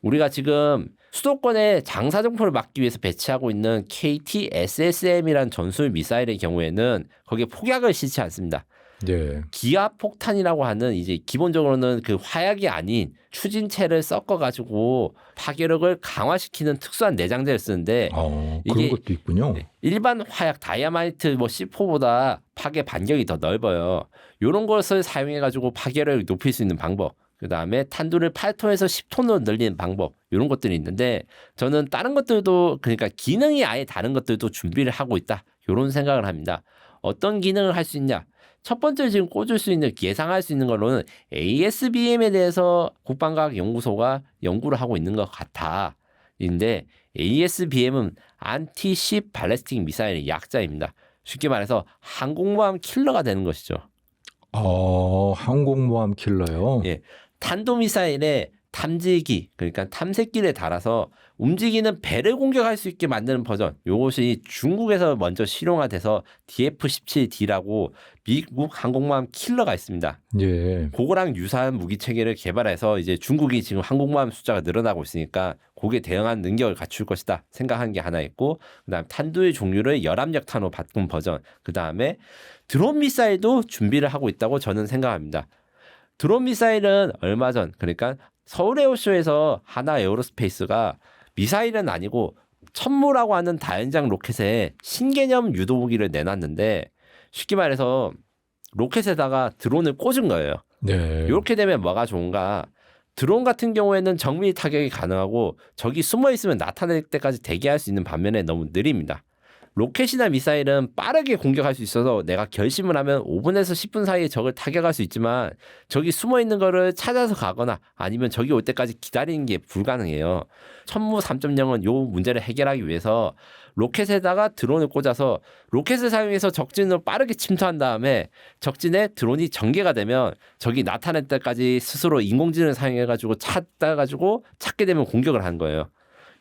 우리가 지금 수도권에 장사정포를 막기 위해서 배치하고 있는 KT-SSM이라는 전술 미사일의 경우에는 거기에 폭약을 싣지 않습니다. 네. 기압폭탄이라고 하는 이제 기본적으로는 그 화약이 아닌 추진체를 섞어가지고 파괴력을 강화시키는 특수한 내장재를 쓰는데 그런 이게 것도 있군요. 일반 화약 다이아마이트 뭐 C4보다 파괴 반경이 더 넓어요. 이런 것을 사용해가지고 파괴력을 높일 수 있는 방법. 그 다음에 탄두를 8톤에서 10톤으로 늘리는 방법 이런 것들이 있는데 저는 다른 것들도 그러니까 기능이 아예 다른 것들도 준비를 하고 있다 이런 생각을 합니다. 어떤 기능을 할 수 있냐? 첫 번째 지금 꽂을 수 있는 예상할 수 있는 걸로는 ASBM에 대해서 국방과학연구소가 연구를 하고 있는 것 같아. 인데 ASBM은 안티십 발레스틱 미사일의 약자입니다. 쉽게 말해서 항공모함 킬러가 되는 것이죠. 항공모함 킬러요. 예. 탄도미사일에 탐지기 그러니까 탐색기를 달아서 움직이는 배를 공격할 수 있게 만드는 버전 이것이 중국에서 먼저 실용화돼서 DF-17D라고 미국 항공모함 킬러가 있습니다. 예. 그거랑 유사한 무기 체계를 개발해서 이제 중국이 지금 항공모함 숫자가 늘어나고 있으니까 그게 대응한 능력을 갖출 것이다 생각한 게 하나 있고 그다음 탄두의 종류를 열압력탄으로 바꾼 버전 그다음에 드론 미사일도 준비를 하고 있다고 저는 생각합니다. 드론 미사일은 얼마 전 그러니까 서울 에어쇼에서 하나 에어로스페이스가 미사일은 아니고 천무라고 하는 다연장 로켓에 신개념 유도무기를 내놨는데 쉽게 말해서 로켓에다가 드론을 꽂은 거예요. 네. 이렇게 되면 뭐가 좋은가? 드론 같은 경우에는 정밀 타격이 가능하고 적이 숨어 있으면 나타낼 때까지 대기할 수 있는 반면에 너무 느립니다. 로켓이나 미사일은 빠르게 공격할 수 있어서 내가 결심을 하면 5분에서 10분 사이에 적을 타격할 수 있지만 적이 숨어 있는 거를 찾아서 가거나 아니면 적이 올 때까지 기다리는 게 불가능해요. 천무 3.0은 이 문제를 해결하기 위해서 로켓에다가 드론을 꽂아서 로켓을 사용해서 적진으로 빠르게 침투한 다음에 적진에 드론이 전개가 되면 적이 나타날 때까지 스스로 인공지능을 사용해가지고 찾게 되면 공격을 하는 거예요.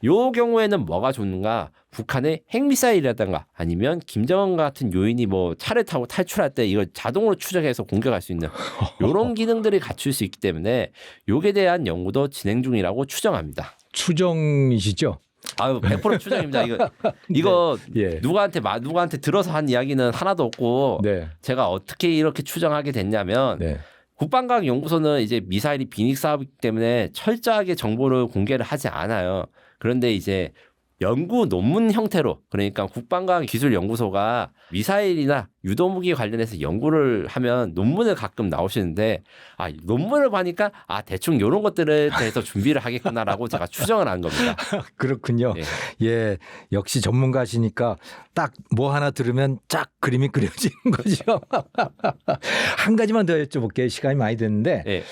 요 경우에는 뭐가 좋은가? 북한의 핵미사일이라든가 아니면 김정은 같은 요인이 뭐 차를 타고 탈출할 때 이걸 자동으로 추적해서 공격할 수 있는 이런 기능들이 갖출 수 있기 때문에 요게 대한 연구도 진행 중이라고 추정합니다. 추정이시죠? 100% 추정입니다. 이거 예. 누구한테 들어서 한 이야기는 하나도 없고 네. 제가 어떻게 이렇게 추정하게 됐냐면 네. 국방과학연구소는 이제 미사일이 비닉 사업이기 때문에 철저하게 정보를 공개를 하지 않아요. 그런데 이제 연구 논문 형태로 그러니까 국방과학기술연구소가 미사일이나 유도무기 관련해서 연구를 하면 논문을 가끔 나오시는데 논문을 보니까 대충 이런 것들에 대해서 준비를 하겠구나라고 제가 추정을 한 겁니다. 그렇군요. 예, 역시 전문가시니까 딱 뭐 하나 들으면 쫙 그림이 그려지는 거죠. 한 가지만 더 여쭤볼게요. 시간이 많이 됐는데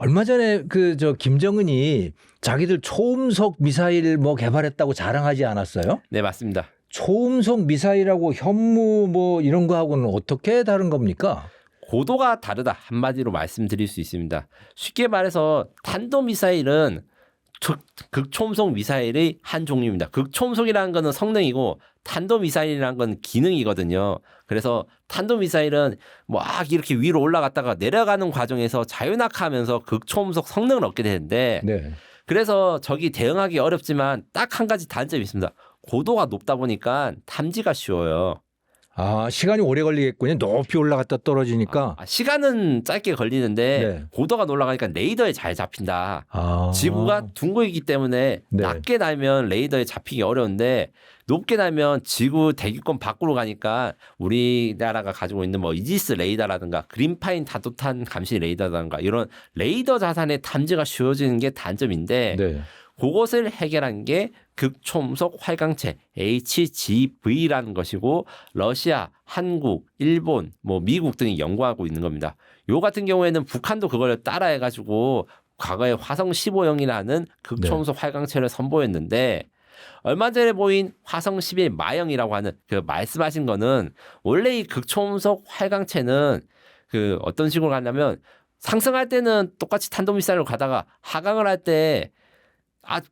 얼마 전에 그 저 김정은이 자기들 초음속 미사일 뭐 개발했다고 자랑하지 않았어요? 네, 맞습니다. 초음속 미사일하고 현무 뭐 이런 거하고는 어떻게 다른 겁니까? 고도가 다르다 한마디로 말씀드릴 수 있습니다. 쉽게 말해서 탄도미사일은 극초음속 미사일의 한 종류입니다. 극초음속이라는 거는 성능이고 탄도미사일이라는 건 기능이거든요. 그래서 탄도미사일은 막 이렇게 위로 올라갔다가 내려가는 과정에서 자유낙하하면서 극초음속 성능을 얻게 되는데 네. 그래서 적이 대응하기 어렵지만 딱 한 가지 단점이 있습니다. 고도가 높다 보니까 탐지가 쉬워요. 아, 시간이 오래 걸리겠군요. 높이 올라갔다 떨어지니까. 시간은 짧게 걸리는데 네. 고도가 올라가니까 레이더에 잘 잡힌다. 아. 지구가 둥글기 때문에 네. 낮게 날면 레이더에 잡히기 어려운데 높게 날면 지구 대기권 밖으로 가니까 우리나라가 가지고 있는 뭐 이지스 레이더라든가 그린파인 다도탄 감시 레이더라든가 이런 레이더 자산의 탐지가 쉬워지는 게 단점인데 네. 그것을 해결한 게 극초음속 활강체 HGV라는 것이고 러시아, 한국, 일본, 뭐 미국 등이 연구하고 있는 겁니다. 요 같은 경우에는 북한도 그걸 따라해 가지고 과거에 화성 15형이라는 극초음속 활강체를 선보였는데 얼마 전에 보인 화성 11 마형이라고 하는 그 말씀하신 거는 원래 이 극초음속 활강체는 그 어떤 식으로 가냐면 상승할 때는 똑같이 탄도미사일로 가다가 하강을 할 때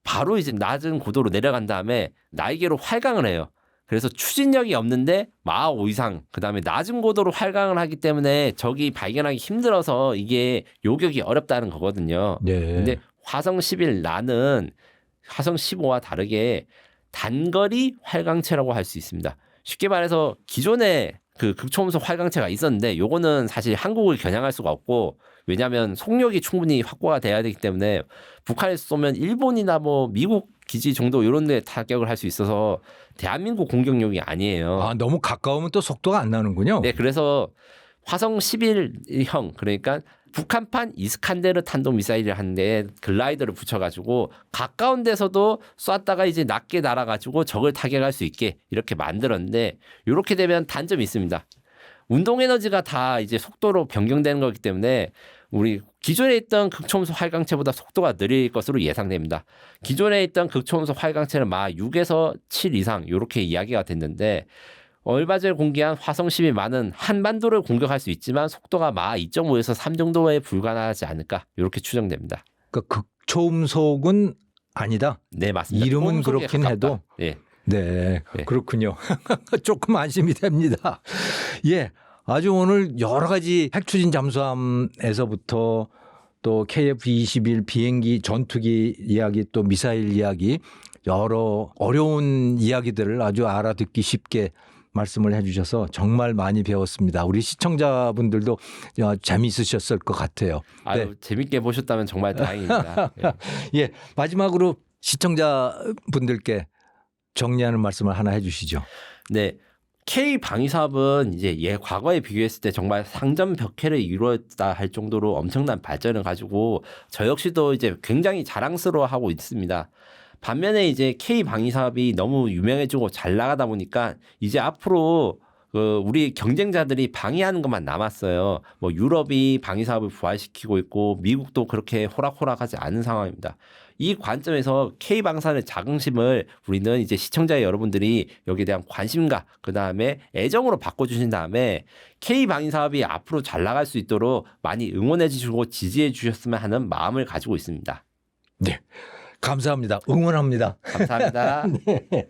바로 이제 낮은 고도로 내려간 다음에 날개로 활강을 해요. 그래서 추진력이 없는데 마하 5 이상 그다음에 낮은 고도로 활강을 하기 때문에 적이 발견하기 힘들어서 이게 요격이 어렵다는 거거든요. 네. 근데 화성 11라는 화성 15와 다르게 단거리 활강체라고 할 수 있습니다. 쉽게 말해서 기존에 그 극초음속 활강체가 있었는데 요거는 사실 한국을 겨냥할 수가 없고 왜냐하면 속력이 충분히 확보가 돼야 되기 때문에 북한에서 쏘면 일본이나 뭐 미국 기지 정도 이런 데 타격을 할 수 있어서 대한민국 공격용이 아니에요. 아, 너무 가까우면 또 속도가 안 나는군요. 네, 그래서 화성 11형 그러니까 북한판 이스칸데르 탄도미사일을 하는데 글라이더를 붙여가지고 가까운 데서도 쐈다가 이제 낮게 날아가지고 적을 타격할 수 있게 이렇게 만들었는데 이렇게 되면 단점이 있습니다. 운동 에너지가 다 이제 속도로 변경되는 거기 때문에 우리 기존에 있던 극초음속 활강체보다 속도가 느릴 것으로 예상됩니다. 기존에 있던 극초음속 활강체는 마하 6에서 7 이상 이렇게 이야기가 됐는데 얼마 전에 공개한 화성 12만은 한반도를 공격할 수 있지만 속도가 마하 2.5에서 3 정도에 불과하지 않을까 이렇게 추정됩니다. 그러니까 극초음속은 아니다. 네, 맞습니다. 이름은 초음속에 그렇긴 가깝다. 해도. 네. 네, 네. 그렇군요. 조금 안심이 됩니다. 예, 아주 오늘 여러 가지 핵추진 잠수함에서부터 또 KF-21 비행기 전투기 이야기 또 미사일 이야기 여러 어려운 이야기들을 아주 알아듣기 쉽게 말씀을 해주셔서 정말 많이 배웠습니다. 우리 시청자분들도 재미있으셨을 것 같아요. 아유, 네. 재밌게 보셨다면 정말 다행입니다. 네. 예, 마지막으로 시청자분들께 정리하는 말씀을 하나 해주시죠. 네. K 방위 사업은 이제 과거에 비교했을 때 정말 상점벽해를 이루었다 할 정도로 엄청난 발전을 가지고 저 역시도 이제 굉장히 자랑스러워하고 있습니다. 반면에 이제 K 방위 사업이 너무 유명해지고 잘 나가다 보니까 이제 앞으로 우리 경쟁자들이 방위하는 것만 남았어요. 뭐 유럽이 방위 사업을 부활시키고 있고 미국도 그렇게 호락호락하지 않은 상황입니다. 이 관점에서 K방산의 자긍심을 우리는 이제 시청자 여러분들이 여기에 대한 관심과 그다음에 애정으로 바꿔주신 다음에 K방위 사업이 앞으로 잘 나갈 수 있도록 많이 응원해 주시고 지지해 주셨으면 하는 마음을 가지고 있습니다. 네, 감사합니다. 응원합니다. 감사합니다. 네.